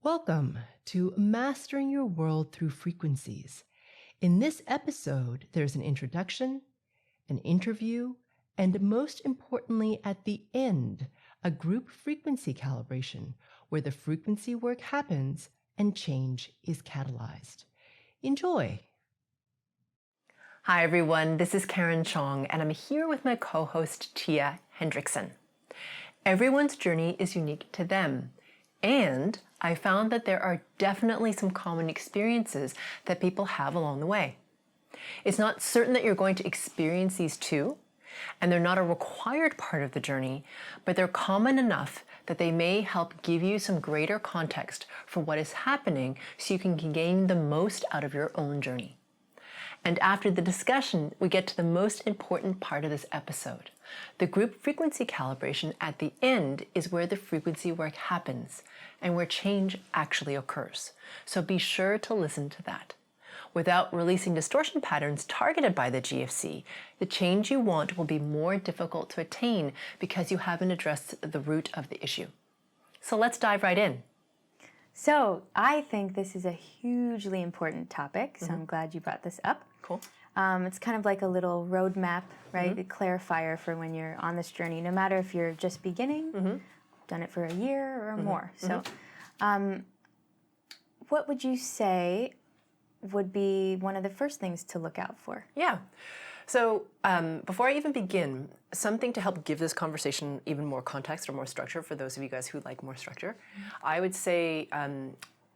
Welcome to Mastering Your World Through Frequencies. In this episode, there's an introduction, an interview, and most importantly, at the end, a group frequency calibration where the frequency work happens and change is catalyzed. Enjoy. Hi everyone, this is Karen Cheong, and I'm here with my co-host Tia Hendrickson. Everyone's journey is unique to them, and I found that there are definitely some common experiences that people have along the way. It's not certain that you're going to experience these too, and they're not a required part of the journey, but they're common enough that they may help give you some greater context for what is happening so you can gain the most out of your own journey. And after the discussion, we get to the most important part of this episode. The group frequency calibration at the end is where the frequency work happens and where change actually occurs. So be sure to listen to that. Without releasing distortion patterns targeted by the GFC, the change you want will be more difficult to attain because you haven't addressed the root of the issue. So let's dive right in. So I think this is a hugely important topic, so I'm glad you brought this up. Cool. It's kind of like a little roadmap, right? A clarifier for when you're on this journey, no matter if you're just beginning, done it for a year or more. So what would you say would be one of the first things to look out for? Yeah. So before I even begin, something to help give this conversation even more context or more structure for those of you guys who like more structure, I would say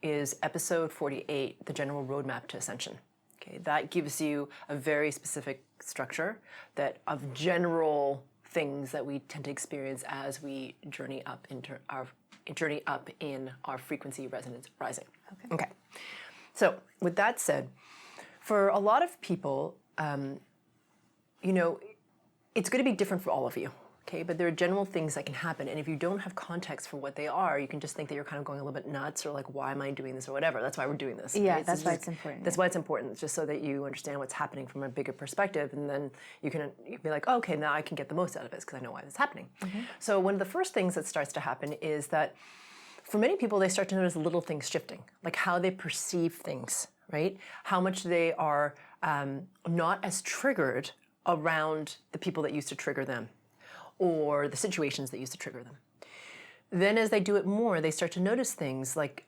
is episode 48, the general roadmap to ascension. Okay, that gives you a very specific structure that of general things that we tend to experience as we journey up in our frequency resonance rising. Okay. So with that said, for a lot of people, it's going to be different for all of you, okay? But there are general things that can happen, and if you don't have context for what they are, you can just think that you're kind of going a little bit nuts or like, why am I doing this or whatever. That's why we're doing this. Yeah, right? that's why it's important. That's why it's important, just so that you understand what's happening from a bigger perspective, and then you can be like, oh, okay, now I can get the most out of this because I know why this is happening. So one of the first things that starts to happen is that for many people, they start to notice little things shifting, like how they perceive things, right? How much they are not as triggered around the people that used to trigger them or the situations that used to trigger them. Then as they do it more, they start to notice things like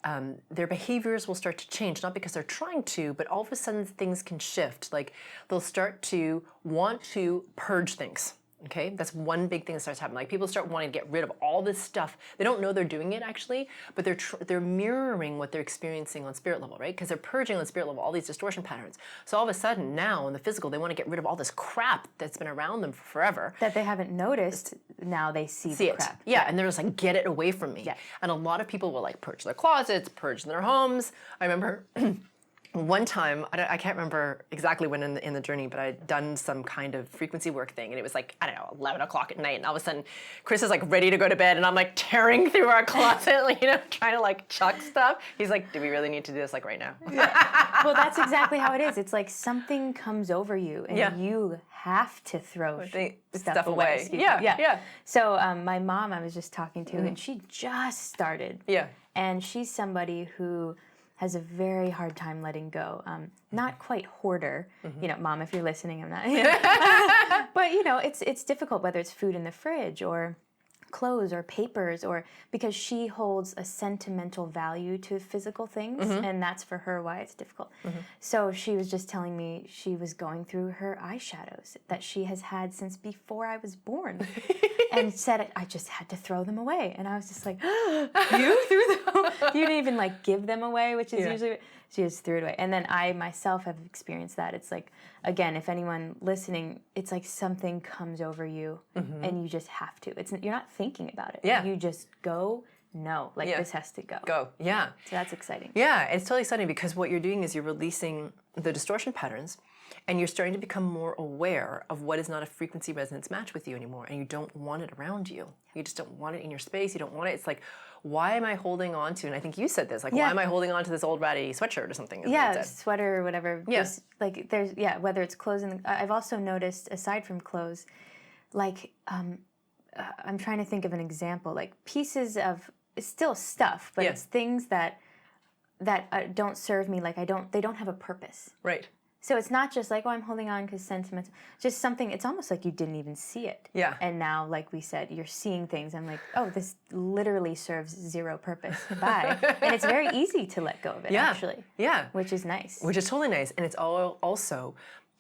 their behaviors will start to change, not because they're trying to, but all of a sudden things can shift. Like they'll start to want to purge things. Okay, that's one big thing that starts happening. Like people start wanting to get rid of all this stuff. They don't know they're doing it actually, but they're mirroring what they're experiencing on spirit level, right? Because they're purging on spirit level all these distortion patterns. So all of a sudden now in the physical, they want to get rid of all this crap that's been around them for forever. That they haven't noticed, now they see the crap. Yeah, and they're just like, get it away from me. Yeah. And a lot of people will like purge their closets, purge their homes. I remember one time, I can't remember exactly when in the journey, but I'd done some kind of frequency work thing, and it was like, I don't know, 11 o'clock at night, and all of a sudden, Chris is like ready to go to bed, and I'm like tearing through our closet, like, trying to like chuck stuff. He's like, do we really need to do this like right now? Yeah. Well, that's exactly how it is. It's like something comes over you, and you have to throw stuff away. Yeah. So my mom, I was just talking to, and she just started. Yeah. And she's somebody who has a very hard time letting go. Not quite hoarder. Mom, if you're listening, I'm not. But it's difficult, whether it's food in the fridge or clothes or papers, or because she holds a sentimental value to physical things, and that's for her why it's difficult. So she was just telling me she was going through her eyeshadows that she has had since before I was born, and said I just had to throw them away, and I was just like, you threw them? You didn't even like give them away, which is usually. She just threw it away. And then I myself have experienced that. It's like, again, if anyone listening, it's like something comes over you and you just have to. You're not thinking about it. Yeah. You just go, no, like this has to go. Go, yeah. So that's exciting. Yeah, it's totally exciting because what you're doing is you're releasing the distortion patterns, and you're starting to become more aware of what is not a frequency resonance match with you anymore, and you don't want it around you. You just don't want it in your space. You don't want it. It's like, why am I holding on to, and I think you said this, like, why am I holding on to this old ratty sweatshirt or something? Yeah, sweater or whatever. Yeah. Just, like, there's, whether it's clothes. I've also noticed, aside from clothes, like, I'm trying to think of an example, like pieces of, it's still stuff, but it's things that that don't serve me. Like they don't have a purpose. Right. So it's not just like, oh, I'm holding on because sentimental. Just something, it's almost like you didn't even see it. Yeah. And now, like we said, you're seeing things. I'm like, oh, this literally serves zero purpose. Bye. And it's very easy to let go of it, actually. Yeah. Which is nice. Which is totally nice. And it's also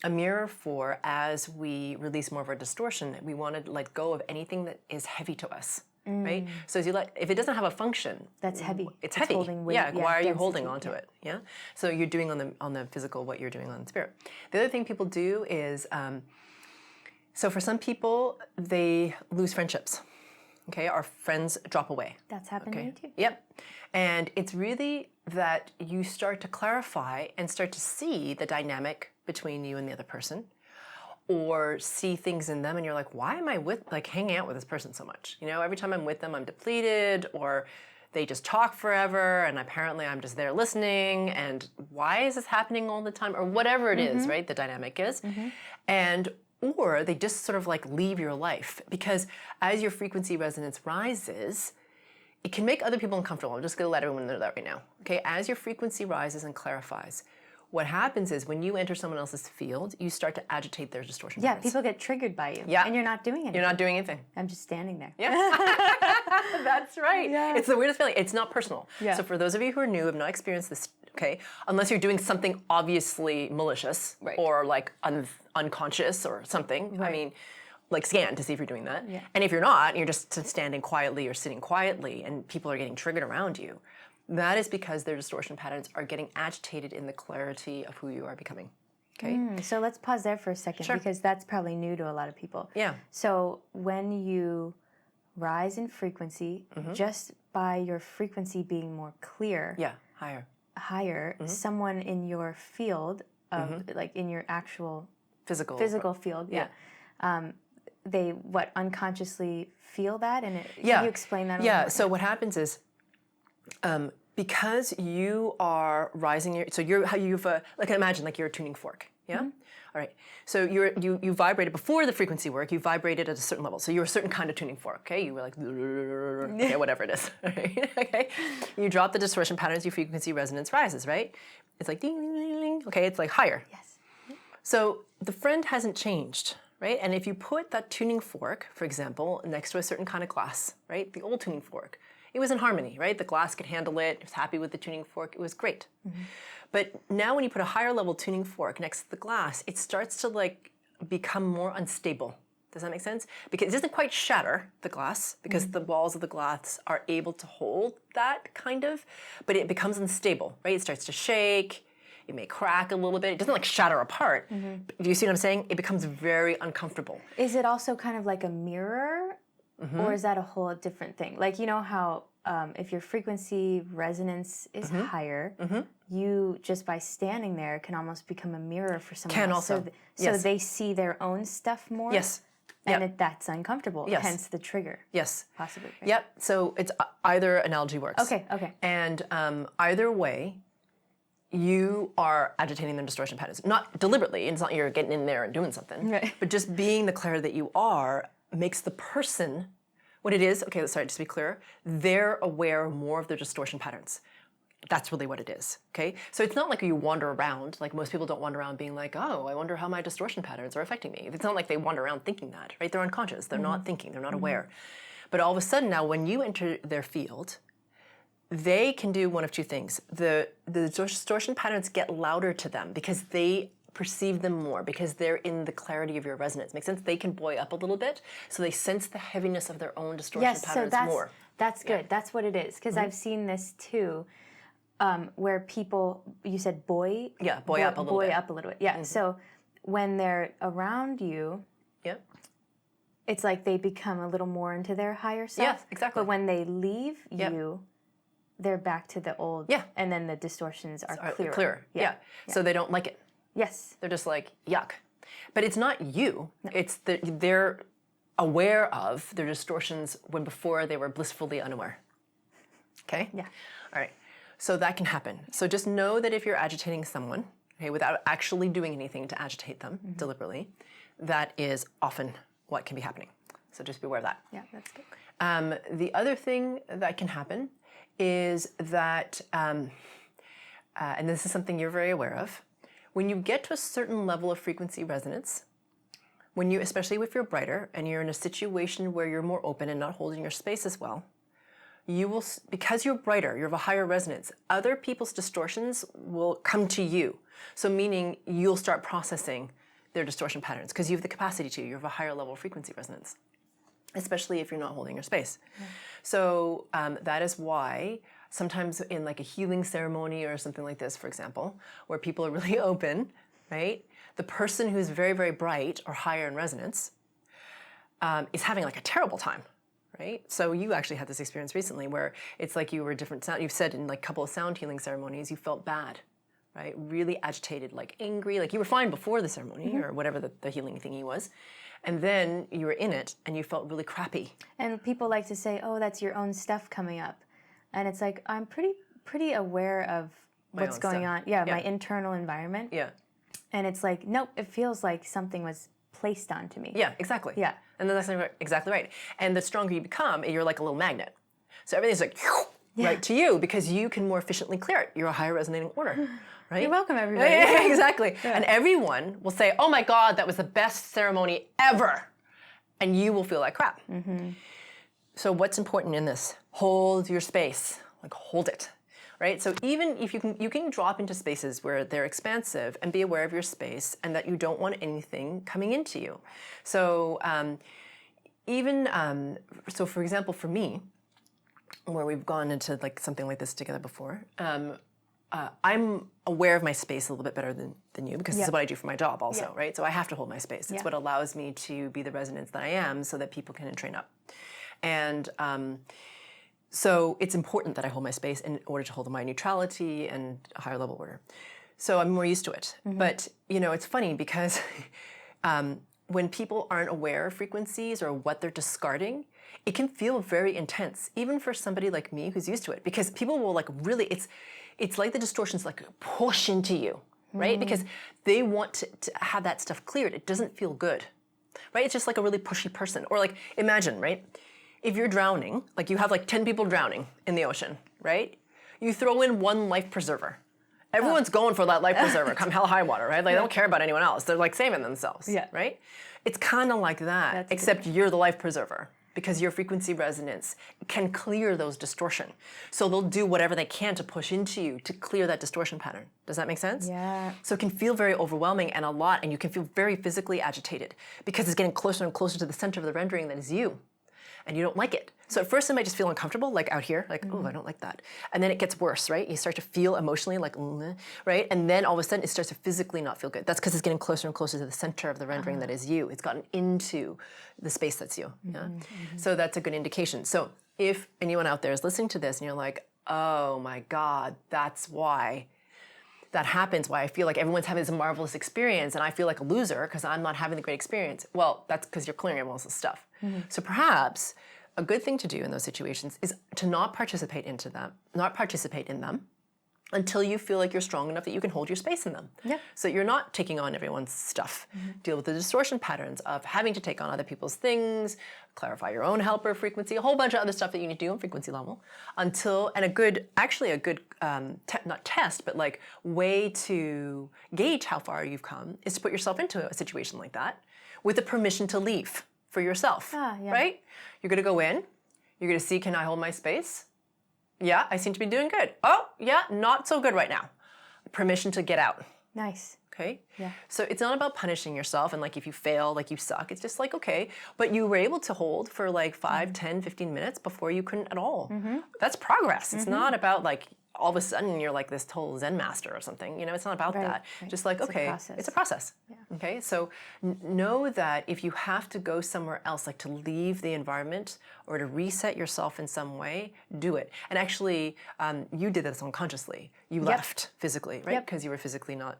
a mirror for, as we release more of our distortion, we want to let go of anything that is heavy to us. Right? So if it doesn't have a function, that's heavy. It's heavy. Holding weight. Yeah. Why are you density, holding onto it? Yeah. So you're doing on the physical what you're doing on the spirit. The other thing people do is, so for some people, they lose friendships. Okay, our friends drop away. That's happened to me too. Yep. And it's really that you start to clarify and start to see the dynamic between you and the other person, or see things in them and you're like, why am I hanging out with this person so much? You know, every time I'm with them, I'm depleted, or they just talk forever and apparently I'm just there listening, and why is this happening all the time? Or whatever it is, right? The dynamic is. Or they just sort of like leave your life, because as your frequency resonance rises, it can make other people uncomfortable. I'm just gonna let everyone know that right now. Okay, as your frequency rises and clarifies, what happens is when you enter someone else's field, you start to agitate their distortion patterns. People get triggered by you. Yeah. And you're not doing anything. You're not doing anything. I'm just standing there. Yeah. That's right. Yeah. It's the weirdest feeling. It's not personal. Yeah. So for those of you who are new, have not experienced this, okay, unless you're doing something obviously malicious, or like unconscious or something. Right. I mean, like scan to see if you're doing that. Yeah. And if you're not, you're just standing quietly or sitting quietly and people are getting triggered around you. That is because their distortion patterns are getting agitated in the clarity of who you are becoming. Okay. So let's pause there for a second, because that's probably new to a lot of people. Yeah. So when you rise in frequency, just by your frequency being more clear, Yeah, higher. someone in your field of like in your actual Physical field, they unconsciously feel that, and Yeah. can you explain that a little Yeah, more? so what happens is, because you are rising you've like imagine like you're a tuning fork, yeah? All right. So you vibrated before the frequency work, you vibrated at a certain level. So you're a certain kind of tuning fork, okay? You were like okay, whatever it is. Right? Okay. You drop the distortion patterns, your frequency resonance rises, right? It's like ding ding ding ding. Okay, it's like higher. Yes. So the friend hasn't changed, right? And if you put that tuning fork, for example, next to a certain kind of glass, right? The old tuning fork, it was in harmony, right? The glass could handle it. It was happy with the tuning fork. It was great. But now when you put a higher level tuning fork next to the glass, it starts to like become more unstable. Does that make sense? Because it doesn't quite shatter the glass, because the walls of the glass are able to hold that kind of, but it becomes unstable, right? It starts to shake. It may crack a little bit. It doesn't like shatter apart. Do you see what I'm saying? It becomes very uncomfortable. Is it also kind of like a mirror, or is that a whole different thing? Like, you know how if your frequency resonance is higher, you just by standing there can almost become a mirror for someone Can else. also. So they see their own stuff more. Yes. And that's uncomfortable. Yes. Hence the trigger. Yes. Possibly. Right? Yep. So it's either analogy works. Okay. And either way, you are agitating their distortion patterns. Not deliberately. It's not you're getting in there and doing something. Right. But just being the clarity that you are makes the person, what it is, okay, sorry, just to be clear, they're aware more of their distortion patterns. That's really what it is, okay? So it's not like you wander around, like most people don't wander around being like, oh, I wonder how my distortion patterns are affecting me. It's not like they wander around thinking that, right? They're unconscious, they're not thinking, they're not aware. But all of a sudden now when you enter their field, they can do one of two things. The distortion patterns get louder to them because they perceive them more, because they're in the clarity of your resonance. Makes sense? They can buoy up a little bit, so they sense the heaviness of their own distortion patterns more. That's good. That's what it is. Because I've seen this too, where people, you said buoy? Yeah, buoy up a little bit. Buoy up a little bit, yeah. So when they're around you, Yep. it's like they become a little more into their higher self. Yes, exactly. But when they leave you, they're back to the old. Yeah. And then the distortions are clearer. Clearer. Yeah. So they don't like it. Yes. They're just like, yuck. But it's not you. No. It's they're aware of their distortions when before they were blissfully unaware. Okay? Yeah. All right. So that can happen. So just know that if you're agitating someone, okay, without actually doing anything to agitate them deliberately, that is often what can be happening. So just be aware of that. Yeah, that's good. The other thing that can happen is that and this is something you're very aware of, when you get to a certain level of frequency resonance, when you, especially if you're brighter and you're in a situation where you're more open and not holding your space as well, you will, because you're brighter, you're of a higher resonance, other people's distortions will come to you. So meaning you'll start processing their distortion patterns because you have the capacity to, you're of a higher level of frequency resonance, especially if you're not holding your space. Yeah. So that is why sometimes in like a healing ceremony or something like this, for example, where people are really open, right? The person who's very, very bright or higher in resonance is having like a terrible time, right? So you actually had this experience recently where it's like you were different sound. You've said in like a couple of sound healing ceremonies, you felt bad, right? Really agitated, like angry, like you were fine before the ceremony or whatever the healing thingy was. And then you were in it and you felt really crappy. And people like to say, oh, that's your own stuff coming up. And it's like, I'm pretty aware of what's going on. Yeah, my internal environment. Yeah. And it's like, nope, it feels like something was placed onto me. Yeah, exactly. Yeah. And that's exactly right. And the stronger you become, you're like a little magnet. So everything's like, right to you because you can more efficiently clear it. You're a higher resonating order, right? You're welcome, everybody. Yeah, exactly. Yeah. And everyone will say, oh my God, that was the best ceremony ever. And you will feel like crap. Mm-hmm. So what's important in this? Hold your space, like hold it. Right? So even if you can drop into spaces where they're expansive and be aware of your space and that you don't want anything coming into you. So so for example, for me, where we've gone into like something like this together before, I'm aware of my space a little bit better than you because this is what I do for my job also, right? So I have to hold my space. It's what allows me to be the resonance that I am so that people can train up. And so it's important that I hold my space in order to hold my neutrality and a higher level order. So I'm more used to it. Mm-hmm. But, it's funny because when people aren't aware of frequencies or what they're discarding, it can feel very intense, even for somebody like me who's used to it. Because people will like really, it's like the distortions like push into you, right? Mm-hmm. Because they want to have that stuff cleared. It doesn't feel good, right? It's just like a really pushy person. Or like, imagine, right? If you're drowning, like you have like 10 people drowning in the ocean, right? You throw in one life preserver. Everyone's going for that life preserver, come hell or high water, right? Like they don't care about anyone else. They're like saving themselves, right? It's kind of like that, except you're the life preserver because your frequency resonance can clear those distortion. So they'll do whatever they can to push into you to clear that distortion pattern. Does that make sense? Yeah. So it can feel very overwhelming and a lot, and you can feel very physically agitated because it's getting closer and closer to the center of the rendering that is you. And you don't like it. So at first it might just feel uncomfortable, like out here, like, oh, I don't like that. And then it gets worse, right? You start to feel emotionally like, right? And then all of a sudden it starts to physically not feel good. That's because it's getting closer and closer to the center of the rendering that is you. It's gotten into the space that's you. Yeah? Mm-hmm. So that's a good indication. So if anyone out there is listening to this and you're like, oh my God, that's why that happens, why I feel like everyone's having this marvelous experience and I feel like a loser because I'm not having the great experience. Well, that's because you're clearing everyone else's stuff. Mm-hmm. So perhaps a good thing to do in those situations is to not participate in them until you feel like you're strong enough that you can hold your space in them. Yeah. So you're not taking on everyone's stuff. Mm-hmm. Deal with the distortion patterns of having to take on other people's things, clarify your own helper frequency, a whole bunch of other stuff that you need to do on frequency level not test, but like way to gauge how far you've come is to put yourself into a situation like that with the permission to leave for yourself, right? You're gonna go in, you're gonna see, can I hold my space? Yeah, I seem to be doing good. Oh, yeah, not so good right now. Permission to get out. Nice. Okay? Yeah. So it's not about punishing yourself and like if you fail, like you suck. It's just like, okay, but you were able to hold for like 5, 10, 15 minutes before you couldn't at all. Mm-hmm. That's progress. It's not about like all of a sudden you're like this total Zen master or something. It's not about that. Right. Just like, okay, it's a process. Yeah. Okay, so know that if you have to go somewhere else, like to leave the environment or to reset yourself in some way, do it. And actually, you did this unconsciously. You left physically, right? Because you were physically not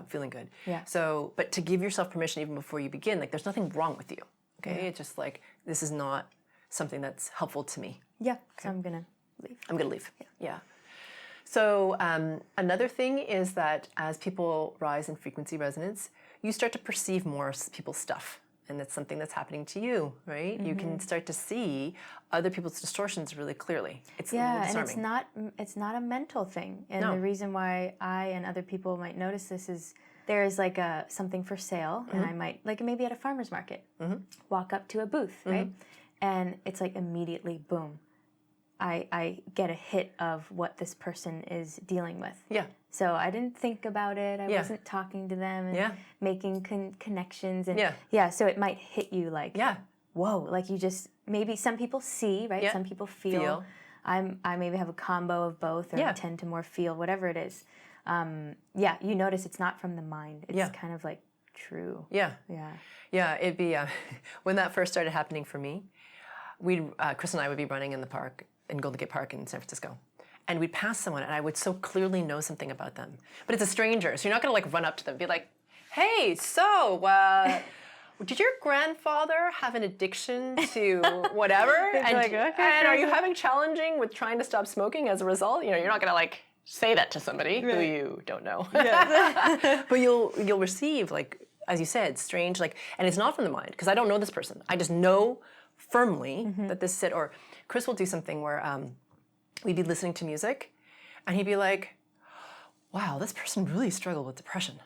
feeling good. Yeah. So, but to give yourself permission even before you begin, like there's nothing wrong with you. Okay, it's just like, this is not something that's helpful to me. Yeah, okay. So I'm gonna leave. Yeah. So another thing is that as people rise in frequency resonance, you start to perceive more people's stuff. and it's something that's happening to you, right? You can start to see other people's distortions really clearly. It's a little disarming. And it's not a mental thing. And No. the reason why I and other people might notice this is there is like something for sale, and I might, like maybe at a farmer's market, walk up to a booth, right? And it's like immediately, boom, I get a hit of what this person is dealing with. Yeah. So I didn't think about it. I wasn't talking to them and making connections. And so it might hit you like, whoa, like you just, maybe some people see, right? Some people feel. I maybe have a combo of both, or I tend to more feel, whatever it is. You notice it's not from the mind. It's kind of like true. Yeah. Yeah. Yeah, it'd be, when that first started happening for me, Chris and I would be running in the park, in Golden Gate Park in San Francisco. And we'd pass someone, and I would so clearly know something about them. But it's a stranger, so you're not gonna like run up to them and be like, hey, so, did your grandfather have an addiction to whatever? And, like, okay, and are you having challenging with trying to stop smoking as a result? You know, you're not gonna like say that to somebody who you don't know. But you'll receive, like, as you said, strange, like, and it's not from the mind, because I don't know this person. I just know firmly that this is it. Or Chris will do something where we'd be listening to music, and he'd be like, wow, this person really struggled with depression.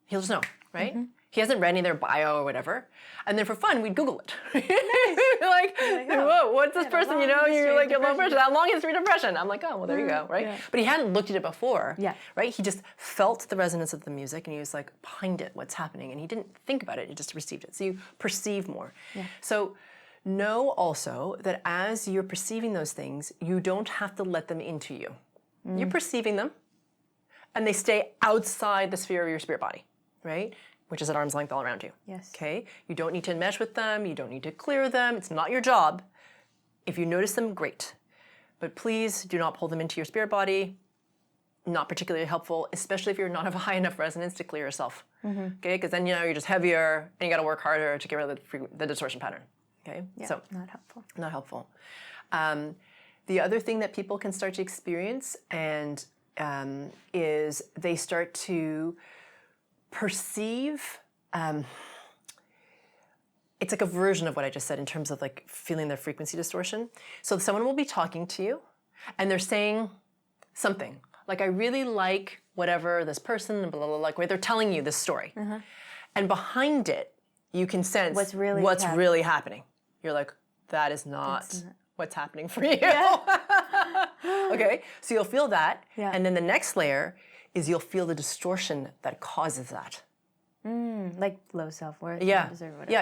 He'll just know, right? He hasn't read any of their bio or whatever. And then for fun, we'd Google it. like, whoa, what's this person, you know, you're like, your long person, how long history of depression? I'm like, oh, well, there you go, right? But he hadn't looked at it before, right? He just felt the resonance of the music, and he was like, behind it, what's happening? And he didn't think about it, he just received it. So you perceive more. So know also that as you're perceiving those things, you don't have to let them into you. You're perceiving them, and they stay outside the sphere of your spirit body, right? Which is at arm's length all around you. Yes. Okay? You don't need to mesh with them. You don't need to clear them. It's not your job. If you notice them, great. But please do not pull them into your spirit body. Not particularly helpful, especially if you're not of a high enough resonance to clear yourself. Okay? Because then, you know, you're just heavier, and you got to work harder to get rid of the distortion pattern. Okay? Yeah, So not helpful. not helpful. The other thing that people can start to experience and is they start to perceive, it's like a version of what I just said in terms of like feeling their frequency distortion. So someone will be talking to you, and they're saying something like, I really like whatever this person, blah, blah, blah, like, where they're telling you this story. And behind it, you can sense what's really happening. You're like, that is not what's happening for you. Okay, so you'll feel that. And then the next layer is you'll feel the distortion that causes that. Like low self-worth. Yeah,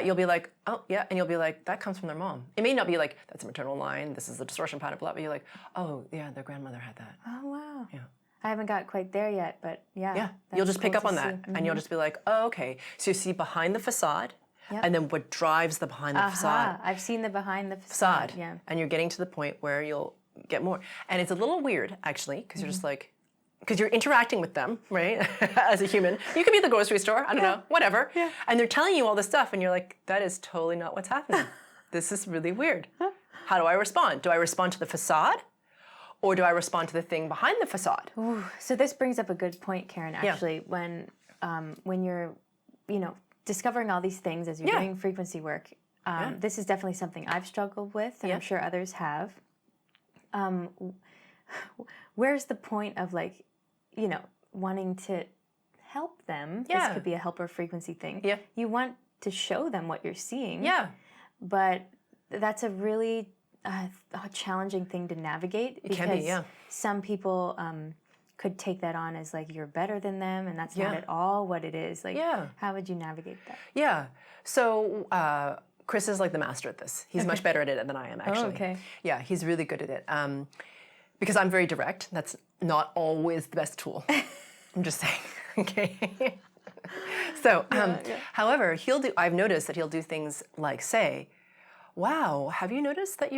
you'll be like, oh, yeah, and you'll be like, that comes from their mom. It may not be like, that's a maternal line, this is the distortion pattern, blah, but you're like, oh, yeah, their grandmother had that. Oh, wow. Yeah. I haven't got quite there yet, but Yeah, you'll just pick up on that, and you'll just be like, oh, okay. So you see behind the facade, and then what drives the behind the facade. I've seen the behind the facade. Yeah. And you're getting to the point where you'll get more. And it's a little weird, actually, because you're just like, because you're interacting with them, right, as a human. You could be at the grocery store, I don't know, whatever. And they're telling you all this stuff, and you're like, that is totally not what's happening. This is really weird. How do I respond? Do I respond to the facade? Or do I respond to the thing behind the facade? Ooh, so this brings up a good point, Karen, actually. When you're, you know, discovering all these things as you're doing frequency work, this is definitely something I've struggled with, and I'm sure others have. Where's the point of, like, you know, wanting to help them? This could be a helper frequency thing. You want to show them what you're seeing. But that's a really challenging thing to navigate, because it can be, some people could take that on as like you're better than them, and that's not at all what it is. Like, how would you navigate that? Yeah. So Chris is like the master at this. He's much better at it than I am, actually. Oh, okay. Yeah, he's really good at it. Because I'm very direct. That's not always the best tool. I'm just saying. Okay. So, however, I've noticed that he'll do things like say, wow, have you noticed that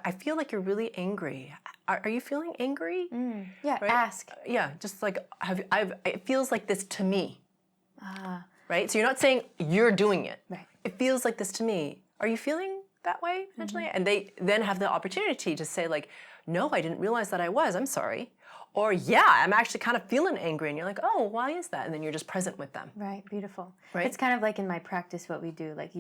I feel like you're really angry. Are you feeling angry? Yeah, right? ask. Yeah, just like, it feels like this to me. Right? So you're not saying you're doing it. Right. It feels like this to me. Are you feeling that way potentially, and they then have the opportunity to say like, no, I didn't realize that I was, I'm sorry. Or yeah, I'm actually kind of feeling angry, and you're like, oh, why is that? And then you're just present with them. Right, beautiful. Right? It's kind of like in my practice what we do. Like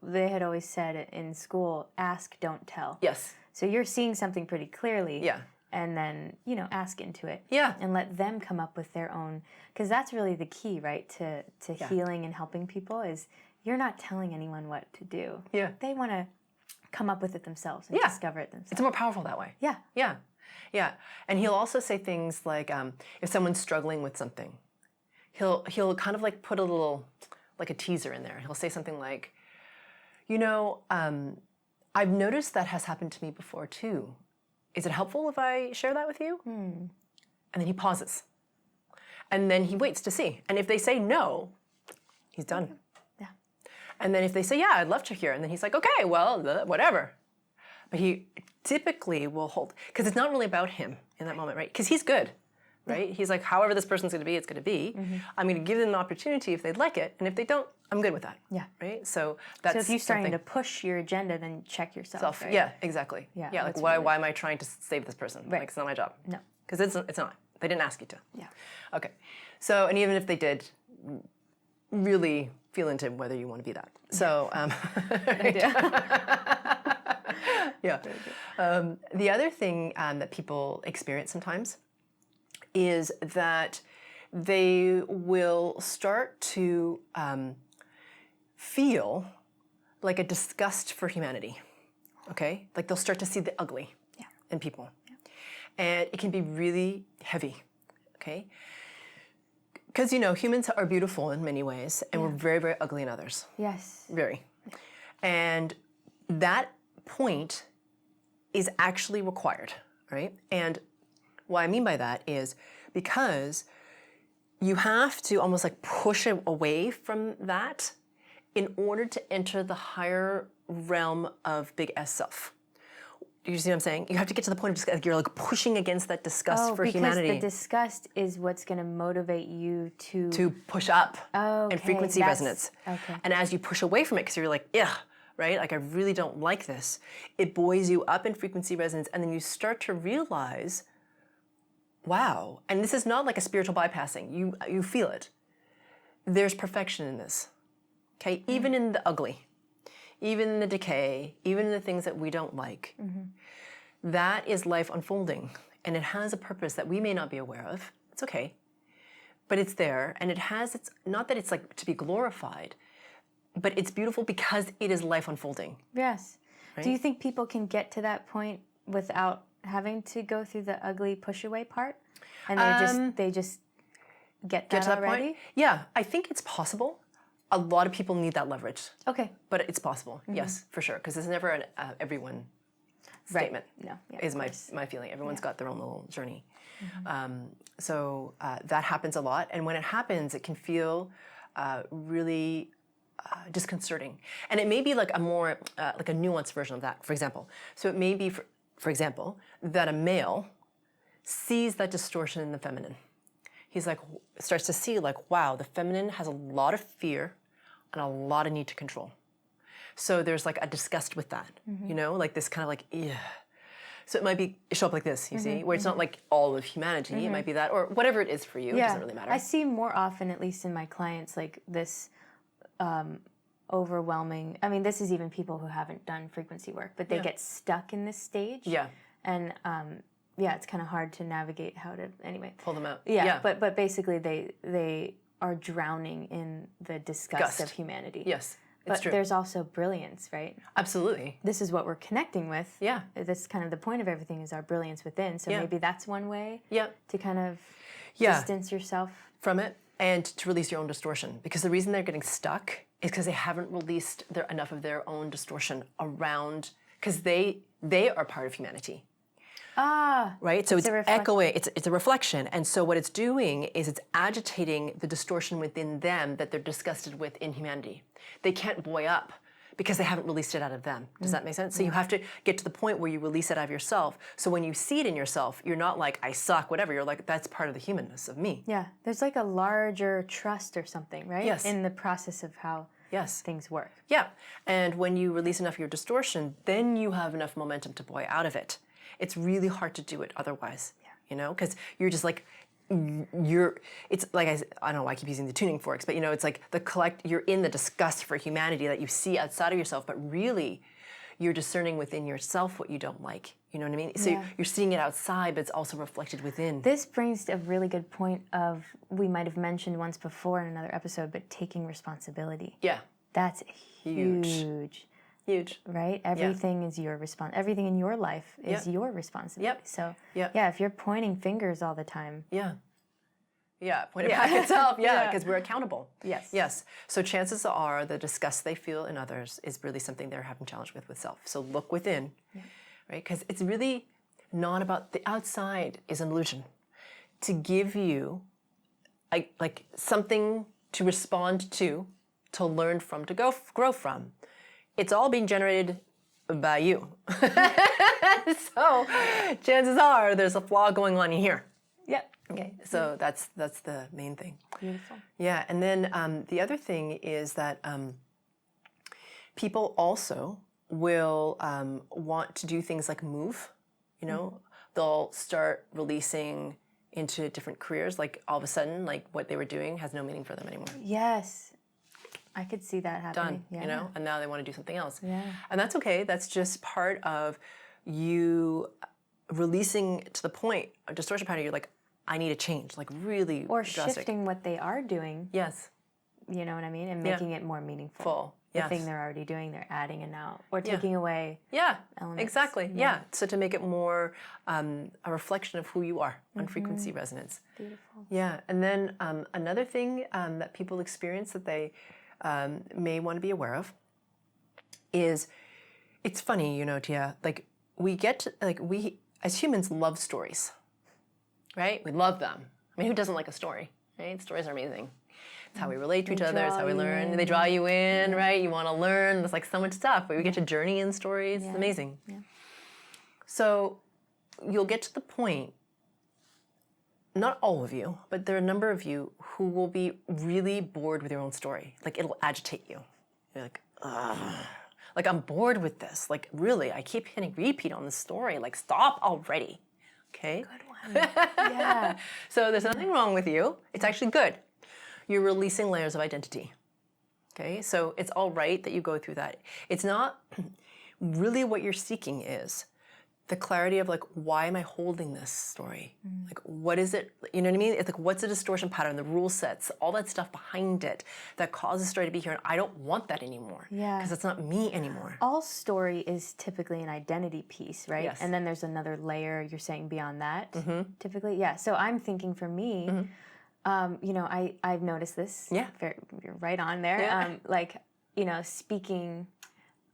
they had always said in school, ask, don't tell. Yes. So you're seeing something pretty clearly. Yeah. And then, ask into it. Yeah. And let them come up with their own, because that's really the key, right, to healing and helping people is you're not telling anyone what to do. Yeah. They want to come up with it themselves and discover it themselves. It's more powerful that way. Yeah. Yeah. Yeah. And he'll also say things like, if someone's struggling with something, he'll kind of like put a little, like a teaser in there. He'll say something like, I've noticed that has happened to me before too. Is it helpful if I share that with you? And then he pauses. And then he waits to see. And if they say no, he's done. Yeah. And then if they say, yeah, I'd love to hear. And then he's like, okay, well, whatever. But he typically will hold, because it's not really about him in that moment, right? Because he's good, right? He's like, however this person's going to be, it's going to be. I'm going to give them an opportunity if they'd like it. And if they don't, I'm good with that. Yeah. Right? So that's So if you're starting to push your agenda, then check yourself. Right? Yeah, exactly. Yeah, like that's why really- am I trying to save this person? Right. Like it's not my job. No. Because it's not. They didn't ask you to. Yeah. Okay. So, and even if they did, really feel into whether you want to be that. So, yeah. The other thing that people experience sometimes is that they will start to feel like a disgust for humanity. Okay? Like they'll start to see the ugly in people. And it can be really heavy. Okay? Because, humans are beautiful in many ways, and we're very, very ugly in others. Yes. Very. And that point is actually required, right? And what I mean by that is because you have to almost like push away from that in order to enter the higher realm of big S self. Do you see what I'm saying? You have to get to the point of like you're like pushing against that disgust for humanity. Because the disgust is what's going to motivate you to push up Okay, in frequency resonance. Okay. And as you push away from it, because you're like, yeah, right? Like I really don't like this. It buoys you up in frequency resonance, and then you start to realize, wow. And this is not like a spiritual bypassing. You feel it. There's perfection in this. Okay, even in the ugly, even in the decay, even in the things that we don't like. That is life unfolding, and it has a purpose that we may not be aware of. It's okay, but it's there, and it has its, not that it's like to be glorified, but it's beautiful because it is life unfolding. Yes. Right? Do you think people can get to that point without having to go through the ugly push away part? And they just get that to that already? point? Yeah, I think it's possible. A lot of people need that leverage. Okay. But it's possible, yes, for sure, because it's never an everyone statement. No. Yeah, is of my course. feeling. Everyone's got their own little journey. So that happens a lot, and when it happens, it can feel really disconcerting. And it may be like a more like a nuanced version of that. For example, so it may be, for example, that a male sees that distortion in the feminine. He's like, starts to see like, wow, the feminine has a lot of fear and a lot of need to control. So there's like a disgust with that, like this kind of like, yeah. So it might show up like this, you see, where it's not like all of humanity, it might be that, or whatever it is for you, it doesn't really matter. I see more often, at least in my clients, like this overwhelming, I mean, this is even people who haven't done frequency work, but they get stuck in this stage. Yeah. And it's kind of hard to navigate how to, anyway. Pull them out. Yeah. But basically they are drowning in the disgust of humanity. Yes, it's But true. there's also brilliance, right? Absolutely. This is what we're connecting with. Yeah. This kind of the point of everything is our brilliance within. So maybe that's one way to kind of distance yourself from it and to release your own distortion. Because the reason they're getting stuck is because they haven't released enough of their own distortion around, because they are part of humanity. Right? So it's echoing, it's a reflection. And so what it's doing is it's agitating the distortion within them that they're disgusted with in humanity. They can't buoy up because they haven't released it out of them. Does that make sense? So you have to get to the point where you release it out of yourself. So when you see it in yourself, you're not like, I suck, whatever. You're like, that's part of the humanness of me. Yeah. There's like a larger trust or something, right? Yes. In the process of how Yes. things work. Yeah. And when you release enough of your distortion, then you have enough momentum to buoy out of it. It's really hard to do it otherwise, you know, because you're just like, it's like, I don't know why I keep using the tuning forks, but you know, it's like you're in the disgust for humanity that you see outside of yourself, but really you're discerning within yourself what you don't like. You know what I mean? So you're seeing it outside, but it's also reflected within. This brings a really good point of, we might have mentioned once before in another episode, but taking responsibility. Yeah. That's huge. Huge. Right? Everything is your everything in your life is your responsibility. So if you're pointing fingers all the time. Point it back itself. Because we're accountable. Yes. So chances are the disgust they feel in others is really something they're having challenge with self. So look within, right? Because it's really not about the outside is an illusion to give you like something to respond to learn from, to grow from. It's all being generated by you. So chances are there's a flaw going on in here. Yep. Okay, so that's the main thing. Beautiful. Yeah, and then the other thing is that people also will want to do things like move. You know, they'll start releasing into different careers. Like all of a sudden, like what they were doing has no meaning for them anymore. Yes. I could see that happening. Done, you know, and now they want to do something else. Yeah. And that's okay. That's just part of you releasing to the point, a distortion pattern, you're like, I need a change, like really Or drastic. shifting what they are doing. Yes. You know what I mean? And making it more meaningful. Full. The Yes. thing they're already doing, they're adding it now. Or taking away elements. Exactly. Yeah. So to make it more a reflection of who you are on frequency resonance. Beautiful. Yeah. And then another thing that people experience that they may want to be aware of is, it's funny, you know, Tia, like we as humans love stories, right? We love them. I mean, who doesn't like a story, right? Stories are amazing. It's how we relate to each other. It's how we learn. They draw you in, right? You want to learn. There's like so much stuff, but we get to journey in stories. It's amazing. Yeah. So you'll get to the point, not all of you, but there are a number of you who will be really bored with your own story. Like it'll agitate you. You're like, ugh. Like I'm bored with this. Like really, I keep hitting repeat on this story. Like stop already. Okay? Good one. Yeah. So there's nothing wrong with you. It's actually good. You're releasing layers of identity. Okay? So it's all right that you go through that. It's not really what you're seeking is the clarity of like, why am I holding this story? Like, what is it? You know what I mean? It's like, what's the distortion pattern, the rule sets, all that stuff behind it that causes the story to be here. And I don't want that anymore. Yeah. Because it's not me anymore. All story is typically an identity piece, right? Yes. And then there's another layer you're saying beyond that, typically. Yeah. So I'm thinking for me, you know, I've noticed this. Yeah. You're right on there. Yeah. Like, you know, speaking,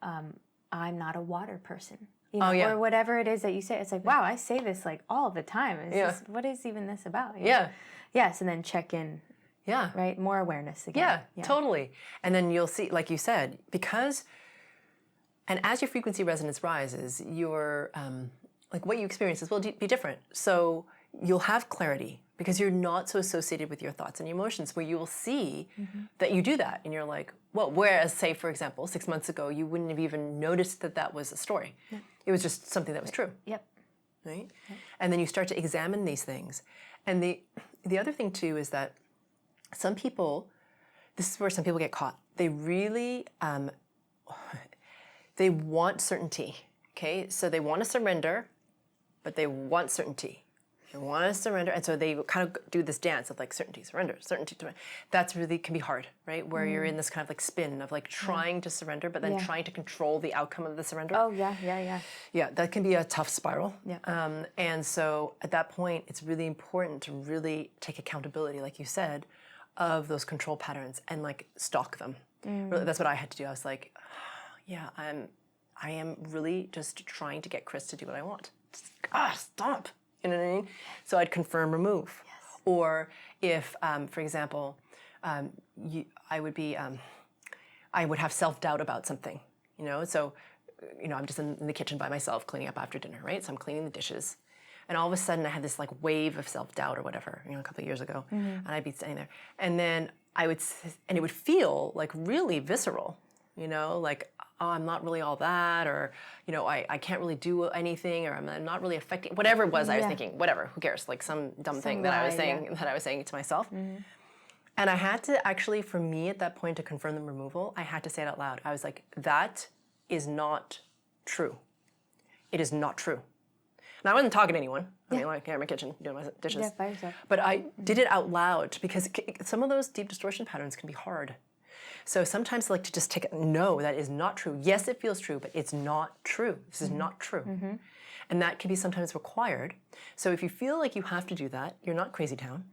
I'm not a water person. You Oh, know, yeah. or whatever it is that you say. It's like, wow, I say this like all the time. What is even this about? You know? Yeah. Yes, and then check in, Yeah. right? More awareness again. Yeah, totally. And then you'll see, like you said, and as your frequency resonance rises, your, like what you experience will be different. So you'll have clarity because you're not so associated with your thoughts and emotions, where you will see that you do that. And you're like, well, whereas say, for example, 6 months ago, you wouldn't have even noticed that that was a story. Yeah. It was just something that was true. Yep. Right? Yep. And then you start to examine these things. And the other thing too is that some people, this is where some people get caught. They really, they want certainty. Okay? So they want to surrender, but they want certainty. They want to surrender, and so they kind of do this dance of like certainty, surrender, certainty. That's really can be hard, right? Where you're in this kind of like spin of like trying to surrender, but then trying to control the outcome of the surrender. Oh, yeah. Yeah, that can be a tough spiral. Yeah. And so at that point, it's really important to really take accountability, like you said, of those control patterns and like stalk them. Really, that's what I had to do. I was like, yeah, I am really just trying to get Chris to do what I want. Just, stop. You know what I mean? So I'd confirm, remove. Yes. Or if, for example, I would have self-doubt about something, you know? So, you know, I'm just in the kitchen by myself cleaning up after dinner, right? So I'm cleaning the dishes. And all of a sudden I had this like wave of self-doubt or whatever, you know, a couple of years ago. And I'd be standing there. And then and it would feel like really visceral, you know, like, oh, I'm not really all that, or, you know, I can't really do anything, or I'm not really affecting, whatever it was I was thinking, whatever, who cares, like some dumb thing that I was saying to myself. And I had to actually, for me at that point, to confirm the removal, I had to say it out loud. I was like, that is not true. It is not true. And I wasn't talking to anyone. I mean, like, in my kitchen, doing my dishes. Yeah, by yourself. But I did it out loud because some of those deep distortion patterns can be hard. So sometimes I like to just take it, no, that is not true. Yes, it feels true, but it's not true. This is not true. And that can be sometimes required. So if you feel like you have to do that, you're not crazy town.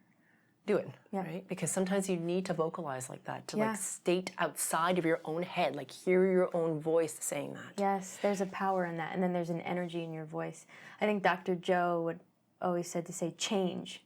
Do it, right? Because sometimes you need to vocalize like that, to like state outside of your own head, like hear your own voice saying that. Yes, there's a power in that, and then there's an energy in your voice. I think Dr. Joe would always said to say change.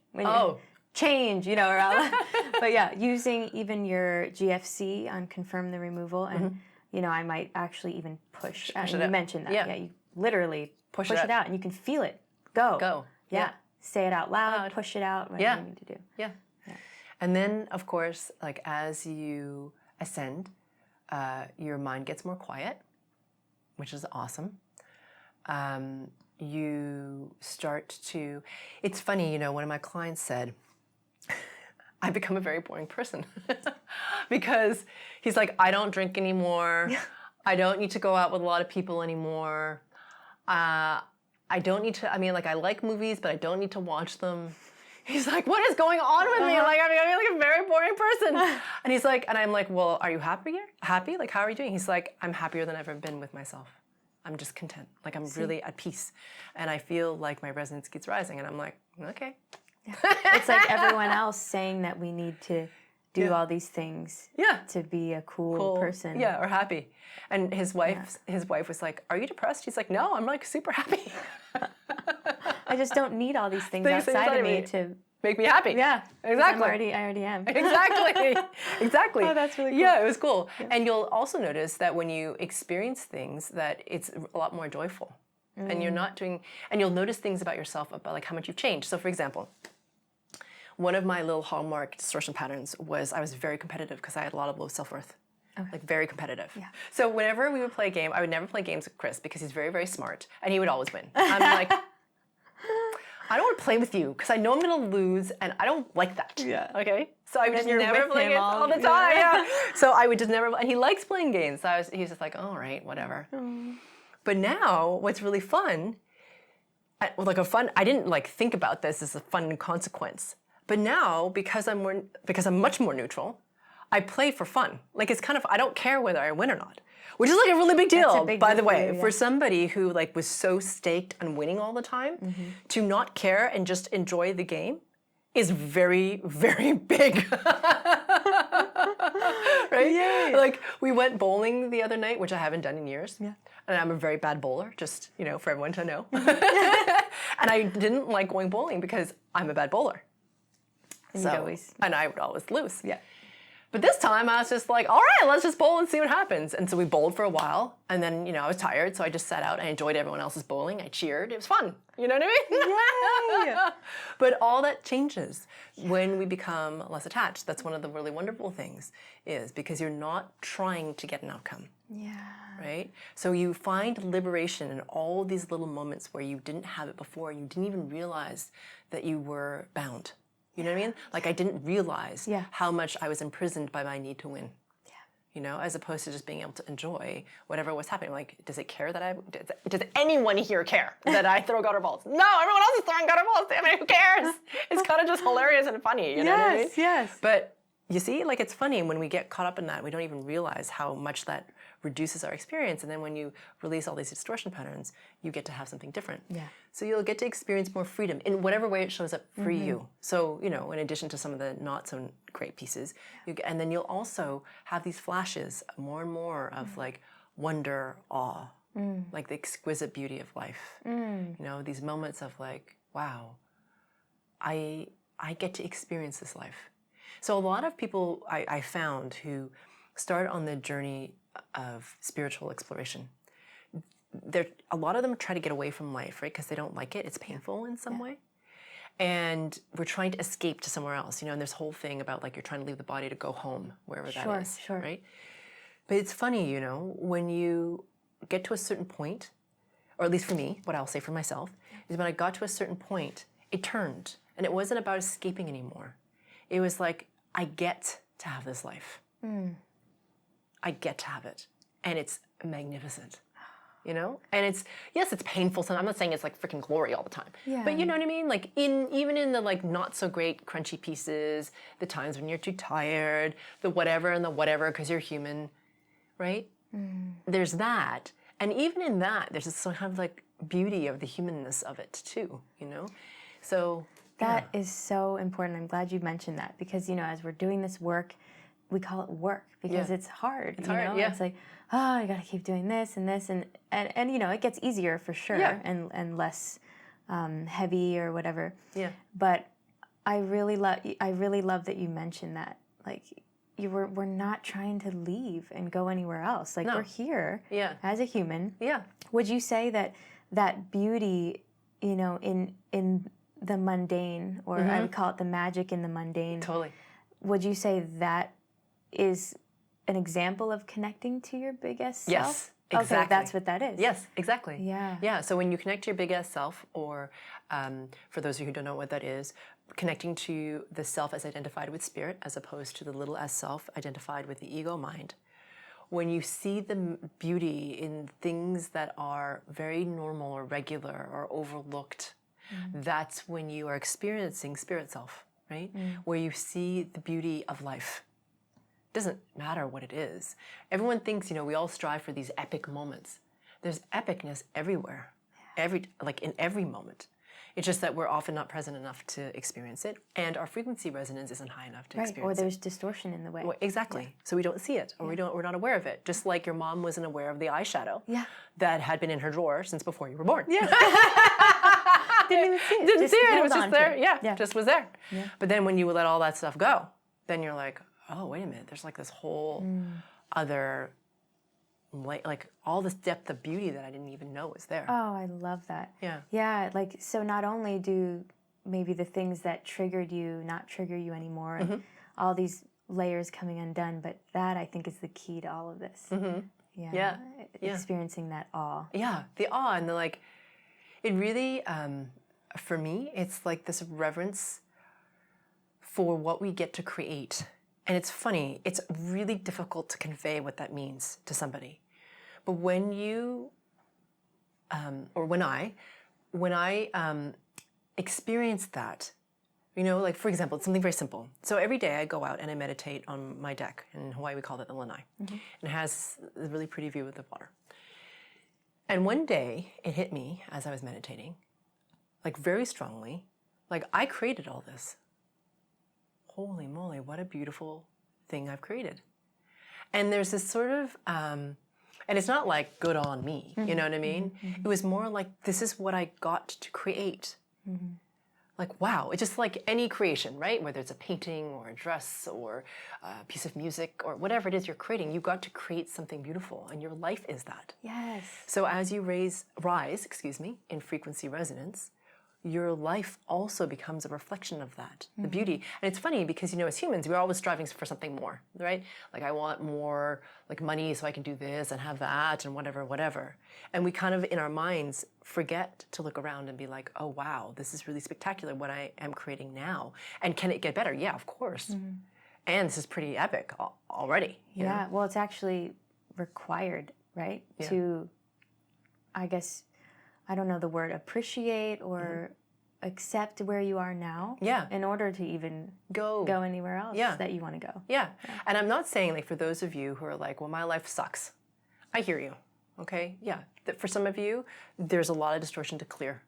Change, you know, or but yeah, using even your GFC on confirm the removal, and you know, I might actually even push you mentioned that. Yeah, you literally push it out, and you can feel it. Go. Yeah. Say it out loud, push it out, whatever you need to do. Yeah. And then, of course, like as you ascend, your mind gets more quiet, which is awesome. You start to, it's funny, you know, one of my clients said, I become a very boring person because he's like, I don't drink anymore. I don't need to go out with a lot of people anymore. I don't need to, I mean, like, I like movies, but I don't need to watch them. He's like, what is going on with me? Like, I'm like a very boring person. And he's like, and I'm like, well, are you happy? Like, how are you doing? He's like, I'm happier than I've ever been with myself. I'm just content. Like, I'm really at peace. And I feel like my resonance keeps rising. And I'm like, okay. Yeah. It's like everyone else saying that we need to do all these things to be a cool person. Yeah, or happy. And his wife was like, are you depressed? He's like, no, I'm like super happy. I just don't need all these things outside of me to make me happy. Yeah, exactly. I already am. Exactly. Oh, that's really cool. Yeah, it was cool. Yeah. And you'll also notice that when you experience things, that it's a lot more joyful. And you're not doing, and you'll notice things about yourself, about like how much you've changed. So for example, one of my little hallmark distortion patterns was I was very competitive because I had a lot of low self-worth. Okay. Like very competitive. Yeah. So whenever we would play a game, I would never play games with Chris because he's very, very smart and he would always win. I'm like, I don't want to play with you because I know I'm going to lose and I don't like that. Yeah. Okay? So I would just never play games all the time. Yeah. So I would just never, and he likes playing games. So he's just like, all right, whatever. But now what's really fun, I didn't like think about this as a fun consequence. But now, because I'm much more neutral, I play for fun. Like it's kind of, I don't care whether I win or not, which is like a really big deal, by the way, for somebody who like was so staked on winning all the time, to not care and just enjoy the game is very, very big. Right? Yay. Like we went bowling the other night, which I haven't done in years. Yeah. And I'm a very bad bowler, just, you know, for everyone to know. And I didn't like going bowling because I'm a bad bowler. And I would always lose. Yeah. But this time I was just like, all right, let's just bowl and see what happens. And so we bowled for a while. And then, you know, I was tired. So I just sat out. I enjoyed everyone else's bowling. I cheered. It was fun. You know what I mean? Yay. But all that changes when we become less attached. That's one of the really wonderful things is because you're not trying to get an outcome. Yeah. Right? So you find liberation in all these little moments where you didn't have it before. And you didn't even realize that you were bound. You know what I mean? Like I didn't realize how much I was imprisoned by my need to win. Yeah. You know, as opposed to just being able to enjoy whatever was happening. Like, does it care that does anyone here care that I throw gutter balls? No, everyone else is throwing gutter balls. I mean, who cares? It's kind of just hilarious and funny. You know what I mean? Yes. But you see, like it's funny when we get caught up in that, we don't even realize how much that reduces our experience. And then when you release all these distortion patterns, you get to have something different. Yeah. So you'll get to experience more freedom in whatever way it shows up for you. So, you know, in addition to some of the not so great pieces, and then you'll also have these flashes more and more of like wonder, awe, like the exquisite beauty of life. You know, these moments of like, wow, I get to experience this life. So a lot of people I found who start on the journey of spiritual exploration, a lot of them try to get away from life, right? Because they don't like it. It's painful in some way. And we're trying to escape to somewhere else, and this whole thing about like you're trying to leave the body to go home, wherever that is, Sure. right? But it's funny, when you get to a certain point, or at least for me, what I'll say for myself, is when I got to a certain point, it turned. And it wasn't about escaping anymore. It was like, I get to have this life. I get to have it. And it's magnificent. And it's, yes, it's painful. So I'm not saying it's like freaking glory all the time. Yeah. But you know what I mean? Like even in the like not so great crunchy pieces, the times when you're too tired, the whatever and the whatever, because you're human, right? There's that. And even in that, there's this sort of like beauty of the humanness of it too, So that is so important. I'm glad you mentioned that because, as we're doing this work, we call it work because it's hard. It's hard, yeah. It's like, oh, I got to keep doing this and this. And it gets easier for sure and less heavy or whatever. Yeah. But I really love that you mentioned that. Like, we're not trying to leave and go anywhere else. Like, we're here as a human. Yeah. Would you say that beauty, in the mundane, or I would call it the magic in the mundane. Totally. Would you say that is an example of connecting to your biggest self? Yes, exactly. Okay, that's what that is. Yes, exactly. Yeah. Yeah, so when you connect to your big ass self, or for those of you who don't know what that is, connecting to the self as identified with spirit as opposed to the little s self identified with the ego mind. When you see the beauty in things that are very normal or regular or overlooked, that's when you are experiencing spirit self, right? Where you see the beauty of life. Doesn't matter what it is. Everyone thinks, we all strive for these epic moments. There's epicness everywhere, in every moment. It's just that we're often not present enough to experience it, and our frequency resonance isn't high enough to experience it. Or there's distortion in the way. Well, exactly. Yeah. So we don't see it, or we're not aware of it. Just like your mom wasn't aware of the eyeshadow that had been in her drawer since before you were born. Yeah. Didn't even see it. Didn't see it. It was just there. Yeah. Just was there. Yeah. But then when you let all that stuff go, then you're like, oh, wait a minute. There's like this whole other, like all this depth of beauty that I didn't even know was there. Oh, I love that. Yeah. Yeah, like, so not only do maybe the things that triggered you not trigger you anymore, and all these layers coming undone, but that I think is the key to all of this. Yeah. Experiencing that awe. Yeah, the awe and it really, for me, it's like this reverence for what we get to create. And it's funny, it's really difficult to convey what that means to somebody. But when you, or when I experience that, for example, it's something very simple. So every day I go out and I meditate on my deck. In Hawaii, we call it the lanai. And it has a really pretty view of the water. And one day it hit me as I was meditating, very strongly, I created all this. Holy moly, what a beautiful thing I've created. And there's this sort of, and it's not like good on me, you know what I mean? It was more like, this is what I got to create. Wow, it's just like any creation, right? Whether it's a painting or a dress or a piece of music or whatever it is you're creating, you got to create something beautiful, and your life is that. Yes. So as you rise, in frequency resonance, your life also becomes a reflection of that, the beauty. And it's funny because, as humans, we're always striving for something more, right? I want more, money so I can do this and have that and whatever. And we kind of, in our minds, forget to look around and be like, oh, wow, this is really spectacular what I am creating now. And can it get better? Yeah, of course. And this is pretty epic already. You know? Well, it's actually required, right? Yeah. To, I guess, I don't know the word, appreciate or accept where you are now. Yeah. In order to even go anywhere else that you want to go. Yeah. And I'm not saying, for those of you who are like, well, my life sucks. I hear you. Okay? Yeah. For some of you, there's a lot of distortion to clear.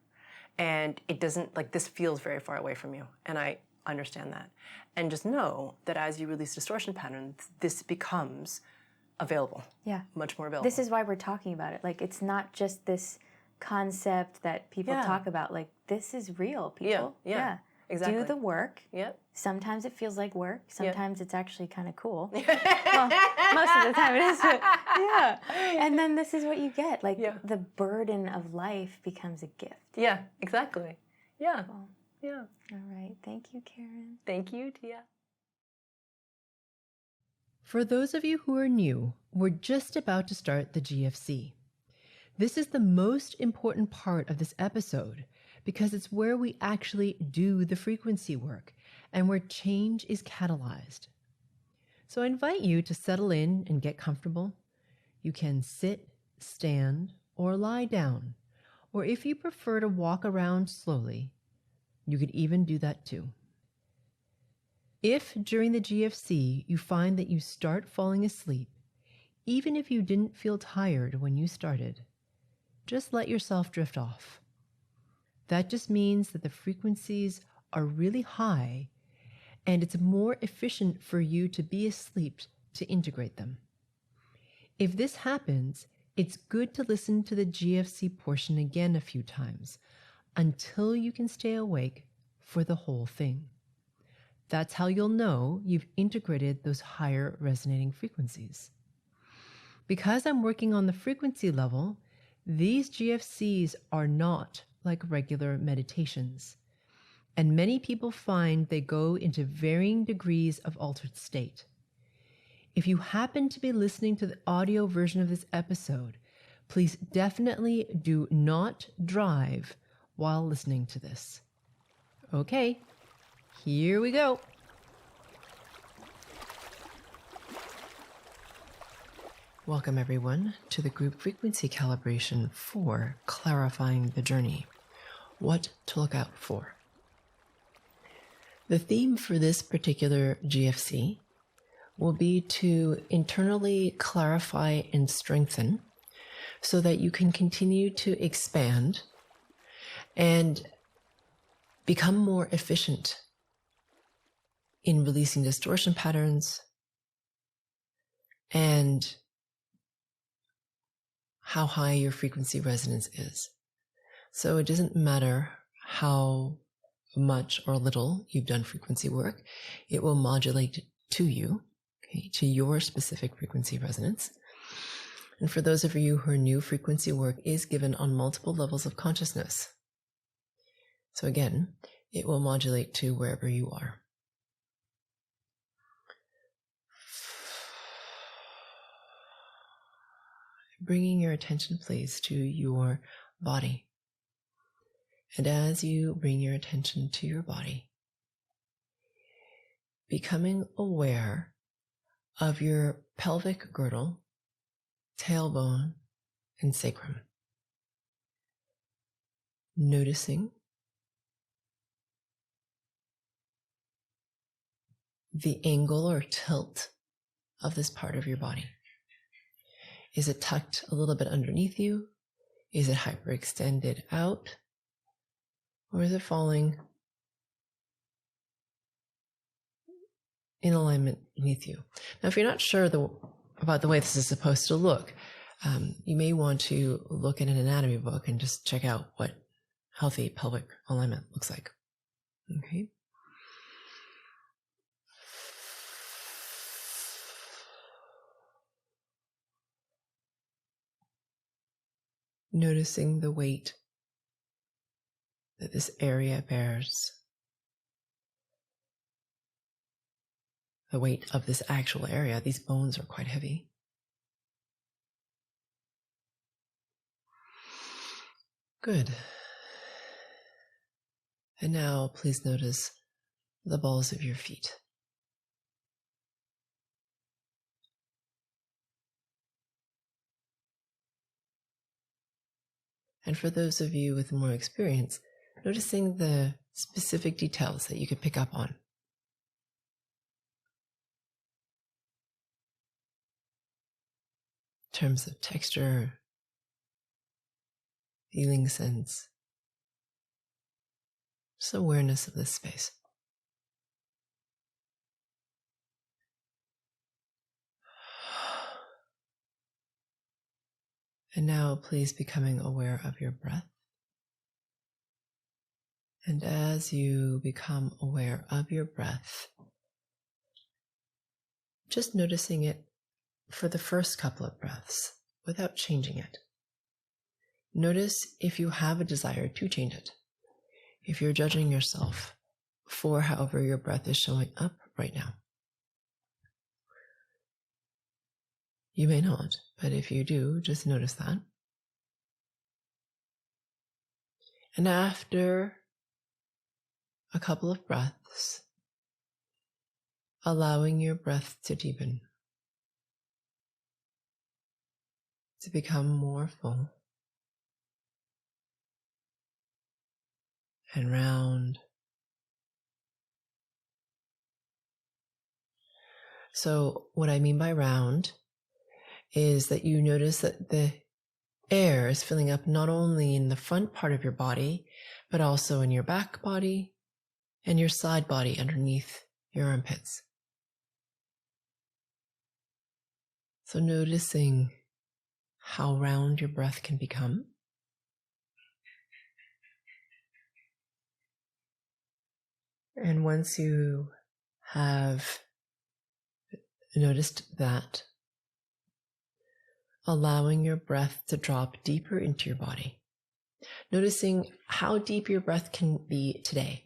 And it doesn't, this feels very far away from you. And I understand that. And just know that as you release distortion patterns, this becomes available. Yeah. Much more available. This is why we're talking about it. It's not just this concept that people talk about. This is real, people. Yeah. Exactly. Do the work. Yep. Sometimes it feels like work. Sometimes it's actually kind of cool. Well, most of the time it is. But and then this is what you get. The burden of life becomes a gift. Yeah, exactly. Yeah. Yeah. All right. Thank you, Karen. Thank you, Tia. For those of you who are new, we're just about to start the GFC. This is the most important part of this episode because it's where we actually do the frequency work and where change is catalyzed. So I invite you to settle in and get comfortable. You can sit, stand, or lie down, or if you prefer to walk around slowly, you could even do that too. If during the GFC you find that you start falling asleep, even if you didn't feel tired when you started, just let yourself drift off. That just means that the frequencies are really high and it's more efficient for you to be asleep to integrate them. If this happens, it's good to listen to the GFC portion again a few times until you can stay awake for the whole thing. That's how you'll know you've integrated those higher resonating frequencies. Because I'm working on the frequency level, these GFCs are not like regular meditations. And many people find they go into varying degrees of altered state. If you happen to be listening to the audio version of this episode, please definitely do not drive while listening to this. Okay. Here we go. Welcome, everyone, to the Group Frequency Calibration for Clarifying the Journey. What to look out for. The theme for this particular GFC will be to internally clarify and strengthen so that you can continue to expand and become more efficient in releasing distortion patterns and how high your frequency resonance is. So it doesn't matter how much or little you've done frequency work, it will modulate to you, okay, to your specific frequency resonance. And for those of you who are new, frequency work is given on multiple levels of consciousness. So again, it will modulate to wherever you are. Bringing your attention, please, to your body. And as you bring your attention to your body, becoming aware of your pelvic girdle, tailbone, and sacrum. Noticing the angle or tilt of this part of your body. Is it tucked a little bit underneath you? Is it hyperextended out? Or is it falling in alignment beneath you? Now, if you're not sure about the way this is supposed to look, you may want to look at an anatomy book and just check out what healthy pelvic alignment looks like. Okay. Noticing the weight that this area bears, the weight of this actual area. These bones are quite heavy. Good. And now please notice the balls of your feet. And for those of you with more experience, noticing the specific details that you could pick up on. In terms of texture, feeling sense, just awareness of this space. And now please becoming aware of your breath. And as you become aware of your breath, just noticing it for the first couple of breaths without changing it. Notice if you have a desire to change it. if you're judging yourself for however your breath is showing up right now. You may not, but if you do, just notice that. And after a couple of breaths, allowing your breath to deepen, to become more full and round. So what I mean by round is that you notice that the air is filling up not only in the front part of your body, but also in your back body and your side body underneath your armpits. So noticing how round your breath can become. And once you have noticed that, allowing your breath to drop deeper into your body. Noticing how deep your breath can be today.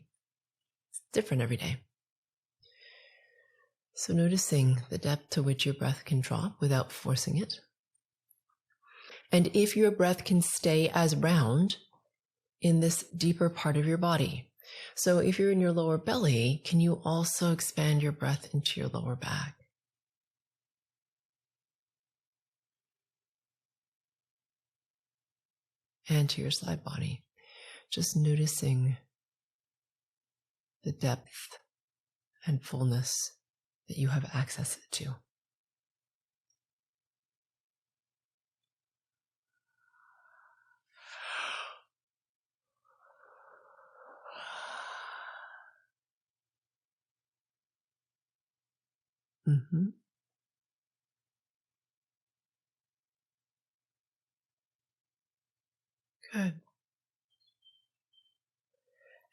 It's different every day. So noticing the depth to which your breath can drop without forcing it. And if your breath can stay as round in this deeper part of your body. So if you're in your lower belly, can you also expand your breath into your lower back? And to your side body, just noticing the depth and fullness that you have access to. Mm-hmm. Good.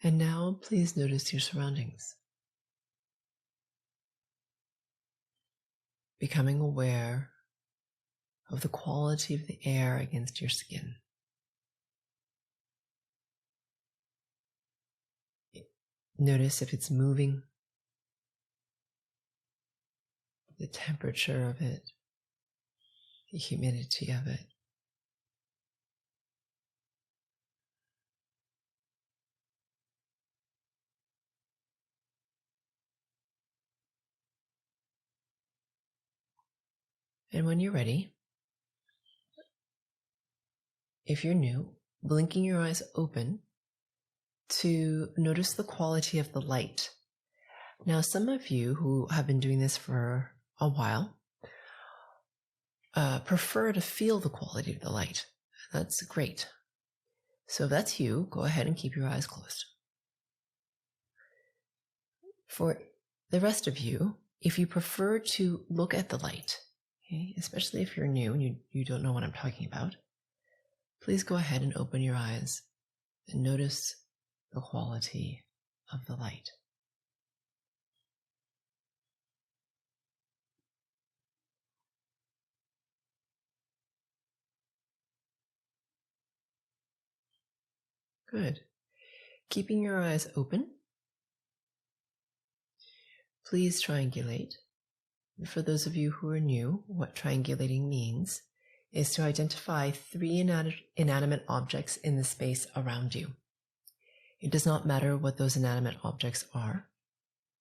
And now please notice your surroundings. Becoming aware of the quality of the air against your skin. Notice if it's moving, the temperature of it, the humidity of it. And when you're ready, if you're new, blinking your eyes open to notice the quality of the light. Now, some of you who have been doing this for a while prefer to feel the quality of the light. That's great. So if that's you, go ahead and keep your eyes closed. For the rest of you, if you prefer to look at the light, okay, especially if you're new and you don't know what I'm talking about, please go ahead and open your eyes and notice the quality of the light. Good. Keeping your eyes open, please triangulate. For those of you who are new, what triangulating means is to identify 3 inanimate objects in the space around you. It does not matter what those inanimate objects are.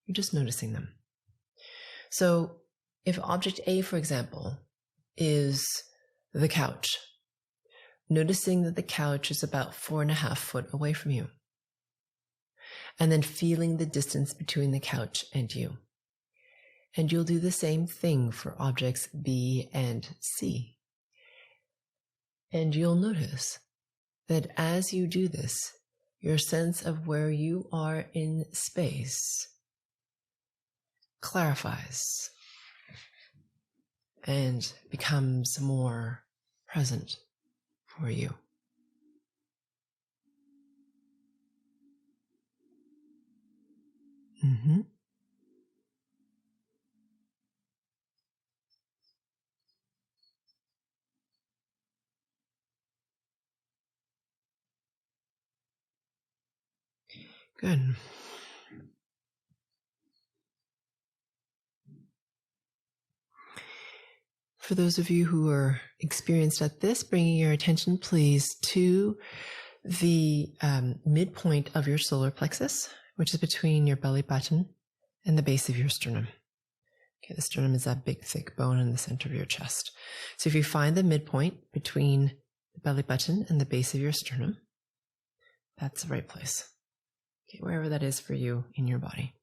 You're just noticing them. So if object A, for example, is the couch, noticing that the couch is about 4.5 feet away from you, and then feeling the distance between the couch and you. And you'll do the same thing for objects B and C. And you'll notice that as you do this, your sense of where you are in space clarifies and becomes more present for you. Mm-hmm. Good. For those of you who are experienced at this, bringing your attention, please, to the midpoint of your solar plexus, which is between your belly button and the base of your sternum. Okay, the sternum is that big, thick bone in the center of your chest. So if you find the midpoint between the belly button and the base of your sternum, that's the right place. Okay, wherever that is for you in your body.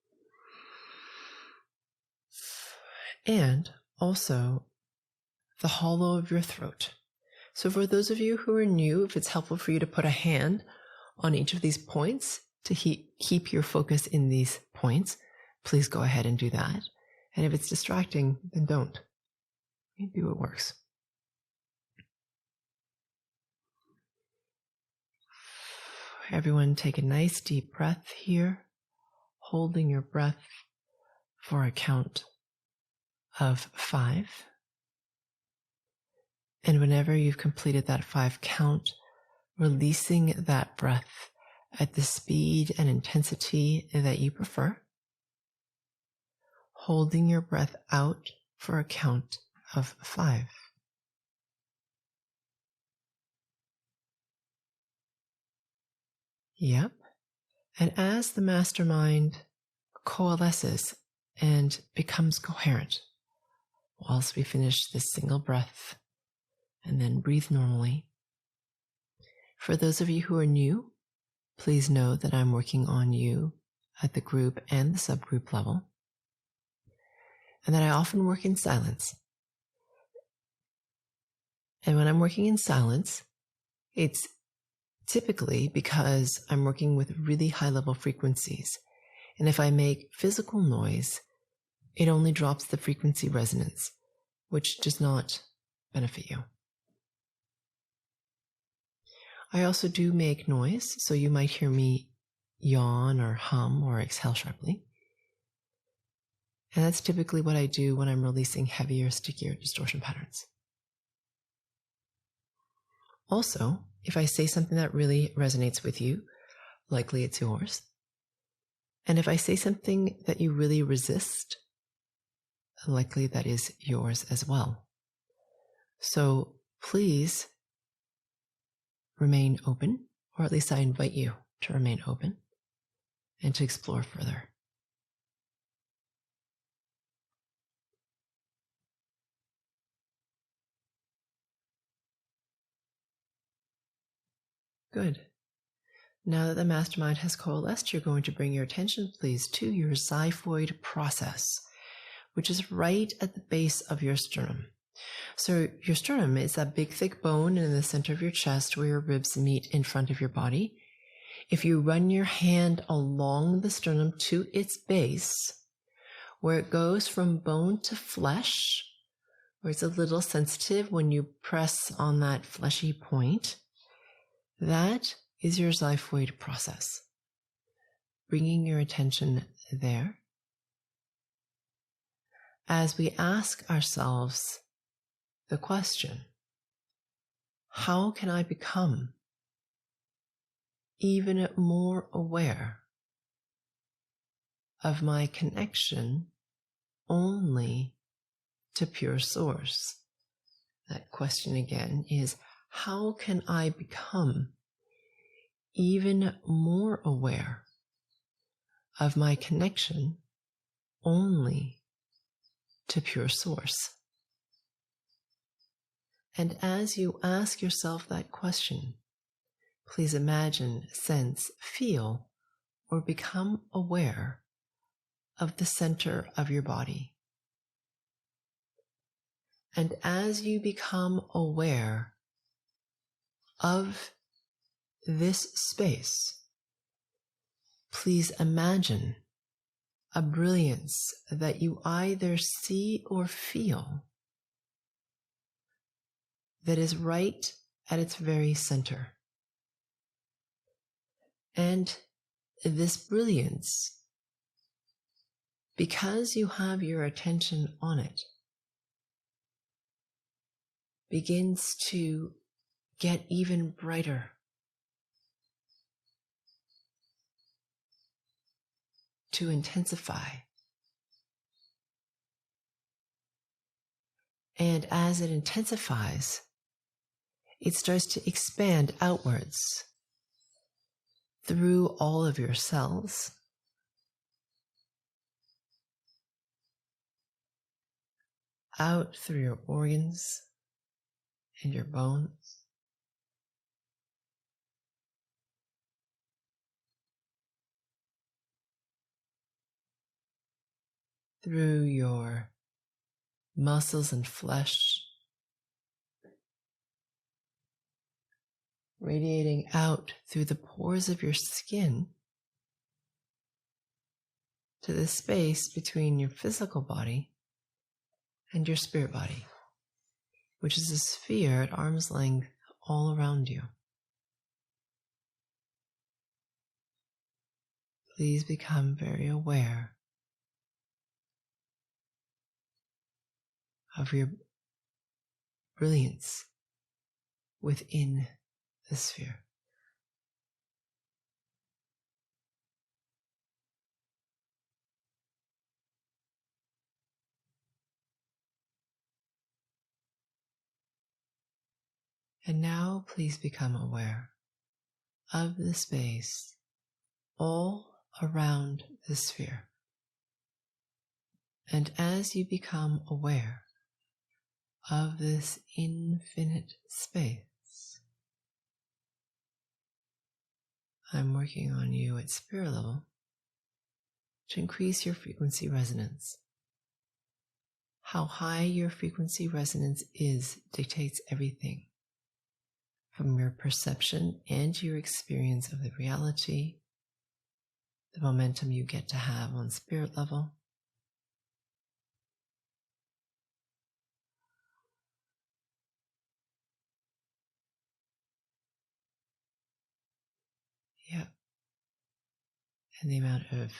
And also the hollow of your throat. So for those of you who are new, if it's helpful for you to put a hand on each of these points to keep your focus in these points, please go ahead and do that. And if it's distracting, then don't. Do what works. Everyone take a nice deep breath here, holding your breath for a count of 5. And whenever you've completed that 5 count, releasing that breath at the speed and intensity that you prefer, holding your breath out for a count of 5. Yep. And as the mastermind coalesces and becomes coherent, whilst we finish this single breath and then breathe normally. For those of you who are new, please know that I'm working on you at the group and the subgroup level, and that I often work in silence. And when I'm working in silence, it's typically because I'm working with really high level frequencies. And if I make physical noise, it only drops the frequency resonance, which does not benefit you. I also do make noise, so you might hear me yawn or hum or exhale sharply. And that's typically what I do when I'm releasing heavier, stickier distortion patterns. Also, if I say something that really resonates with you, likely it's yours. And if I say something that you really resist, likely that is yours as well. So please remain open, or at least I invite you to remain open and to explore further. Good. Now that the mastermind has coalesced, you're going to bring your attention, please, to your xiphoid process, which is right at the base of your sternum. So your sternum is that big, thick bone in the center of your chest where your ribs meet in front of your body. If you run your hand along the sternum to its base, where it goes from bone to flesh, where it's a little sensitive when you press on that fleshy point, that is your xiphoid process. Bringing your attention there as we ask ourselves the question, how can I become even more aware of my connection only to pure source? That question again is, how can I become even more aware of my connection only to pure source? And as you ask yourself that question, please imagine, sense, feel, or become aware of the center of your body. And as you become aware of this space, please imagine a brilliance that you either see or feel that is right at its very center. And this brilliance, because you have your attention on it, begins to get even brighter. to intensify. And as it intensifies, it starts to expand outwards through all of your cells, out through your organs and your bones, through your muscles and flesh, radiating out through the pores of your skin to the space between your physical body and your spirit body, which is a sphere at arm's length all around you. Please become very aware of your brilliance within the sphere. And now please become aware of the space all around the sphere. And as you become aware of this infinite space, I'm working on you at spirit level to increase your frequency resonance. How high your frequency resonance is dictates everything from your perception and your experience of the reality, the momentum you get to have on spirit level. Yeah. And the amount of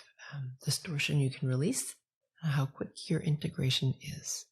distortion you can release, and how quick your integration is.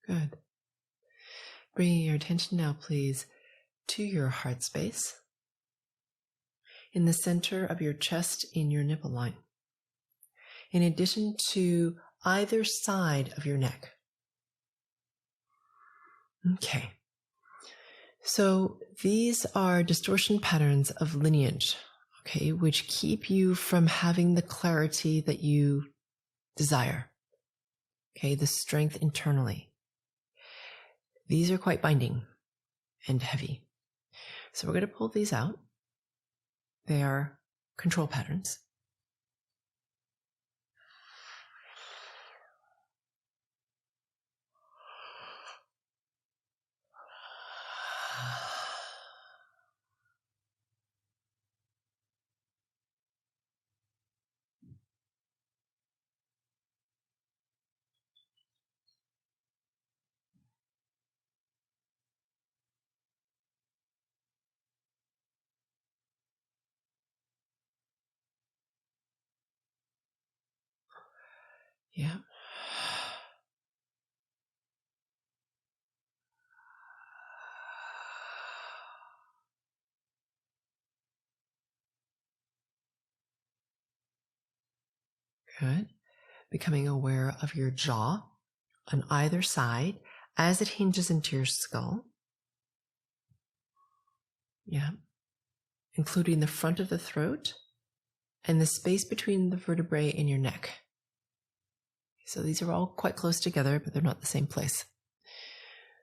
Good. Bringing your attention now, please, to your heart space, in the center of your chest in your nipple line, in addition to either side of your neck. Okay. So these are distortion patterns of lineage, okay, which keep you from having the clarity that you desire, okay, the strength internally. These are quite binding and heavy. So we're going to pull these out. They are control patterns. Yeah. Good. Becoming aware of your jaw on either side as it hinges into your skull. Yeah. Including the front of the throat and the space between the vertebrae in your neck. So these are all quite close together, but they're not the same place.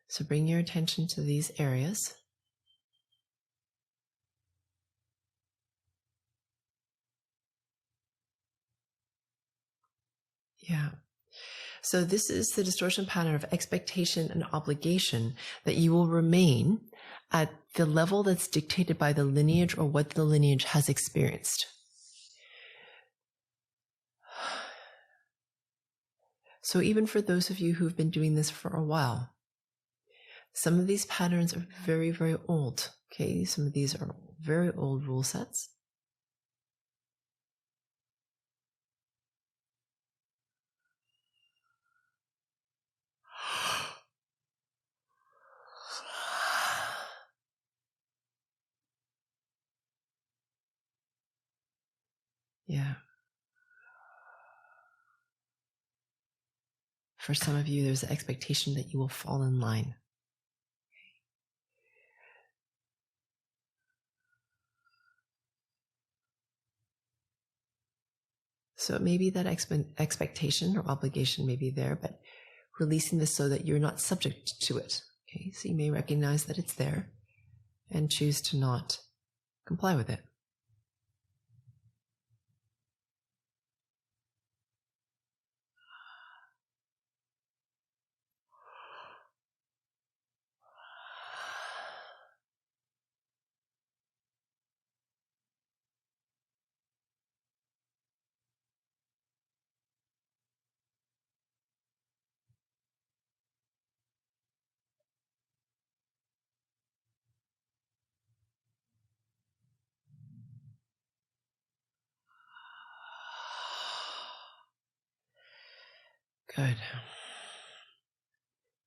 So bring your attention to these areas. Yeah. So this is the distortion pattern of expectation and obligation, that you will remain at the level that's dictated by the lineage or what the lineage has experienced. So even for those of you who've been doing this for a while, some of these patterns are very, very old. Okay, some of these are very old rule sets. Yeah. For some of you, there's an expectation that you will fall in line. So maybe that expectation or obligation may be there, but releasing this so that you're not subject to it. Okay, so you may recognize that it's there and choose to not comply with it. Good.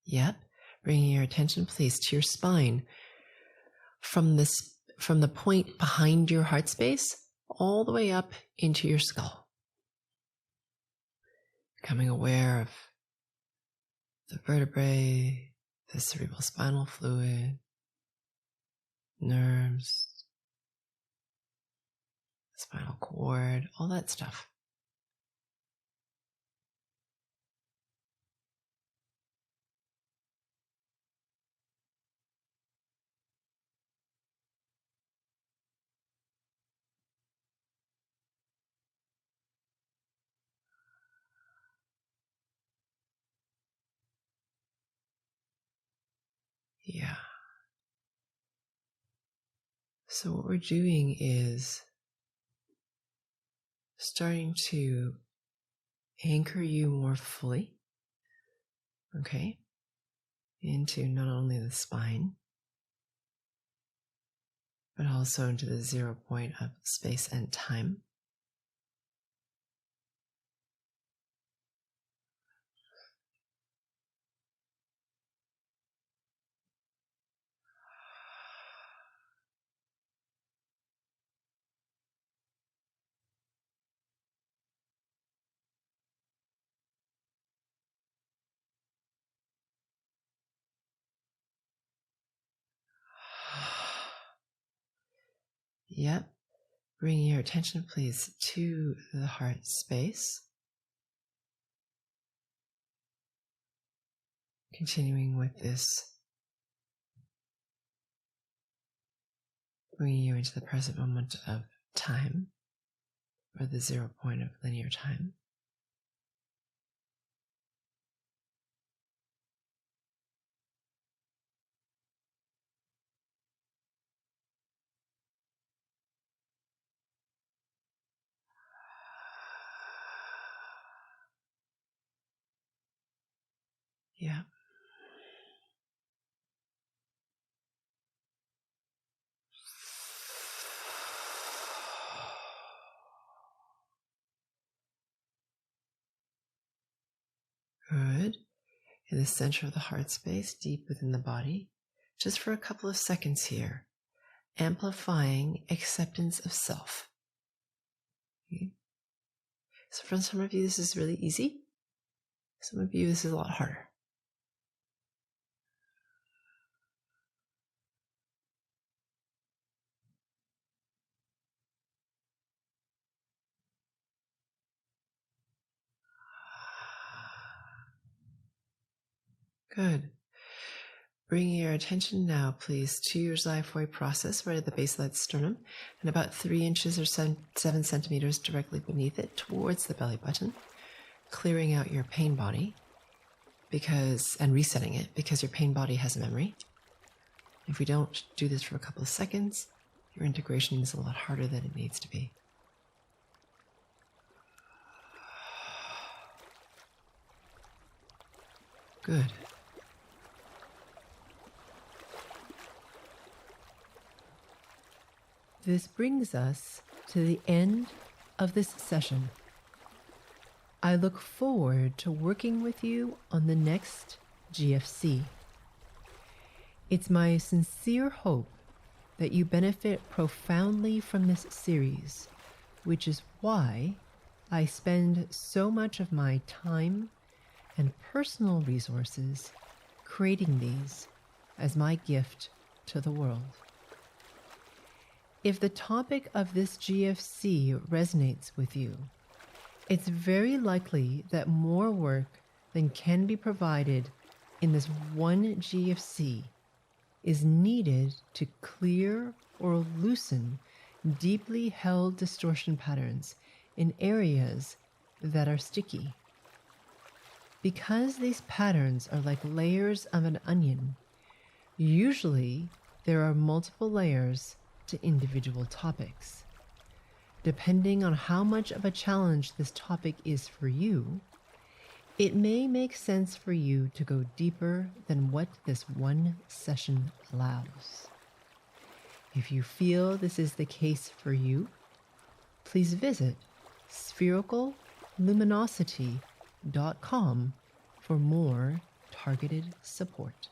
Yep. Bringing your attention, please, to your spine from the point behind your heart space all the way up into your skull. Becoming aware of the vertebrae, the cerebral spinal fluid, nerves, spinal cord, all that stuff. Yeah. So what we're doing is starting to anchor you more fully, okay, into not only the spine, but also into the 0 point of space and time. Yep. Bringing your attention, please, to the heart space. Continuing with this, bringing you into the present moment of time, or the 0 point of linear time. Yeah. Good. In the center of the heart space, deep within the body, just for a couple of seconds here, amplifying acceptance of self. Okay. So for some of you, this is really easy. Some of you, this is a lot harder. Good. Bringing your attention now, please, to your xiphoid process right at the base of that sternum and about 3 inches or 7 centimeters directly beneath it towards the belly button, clearing out your pain body. and resetting it, because your pain body has a memory. If we don't do this for a couple of seconds, your integration is a lot harder than it needs to be. Good. This brings us to the end of this session. I look forward to working with you on the next GFC. It's my sincere hope that you benefit profoundly from this series, which is why I spend so much of my time and personal resources creating these as my gift to the world. If the topic of this GFC resonates with you, it's very likely that more work than can be provided in this one GFC is needed to clear or loosen deeply held distortion patterns in areas that are sticky. Because these patterns are like layers of an onion, usually there are multiple layers to individual topics. Depending on how much of a challenge this topic is for you, it may make sense for you to go deeper than what this one session allows. If you feel this is the case for you, please visit sphericalluminosity.com for more targeted support.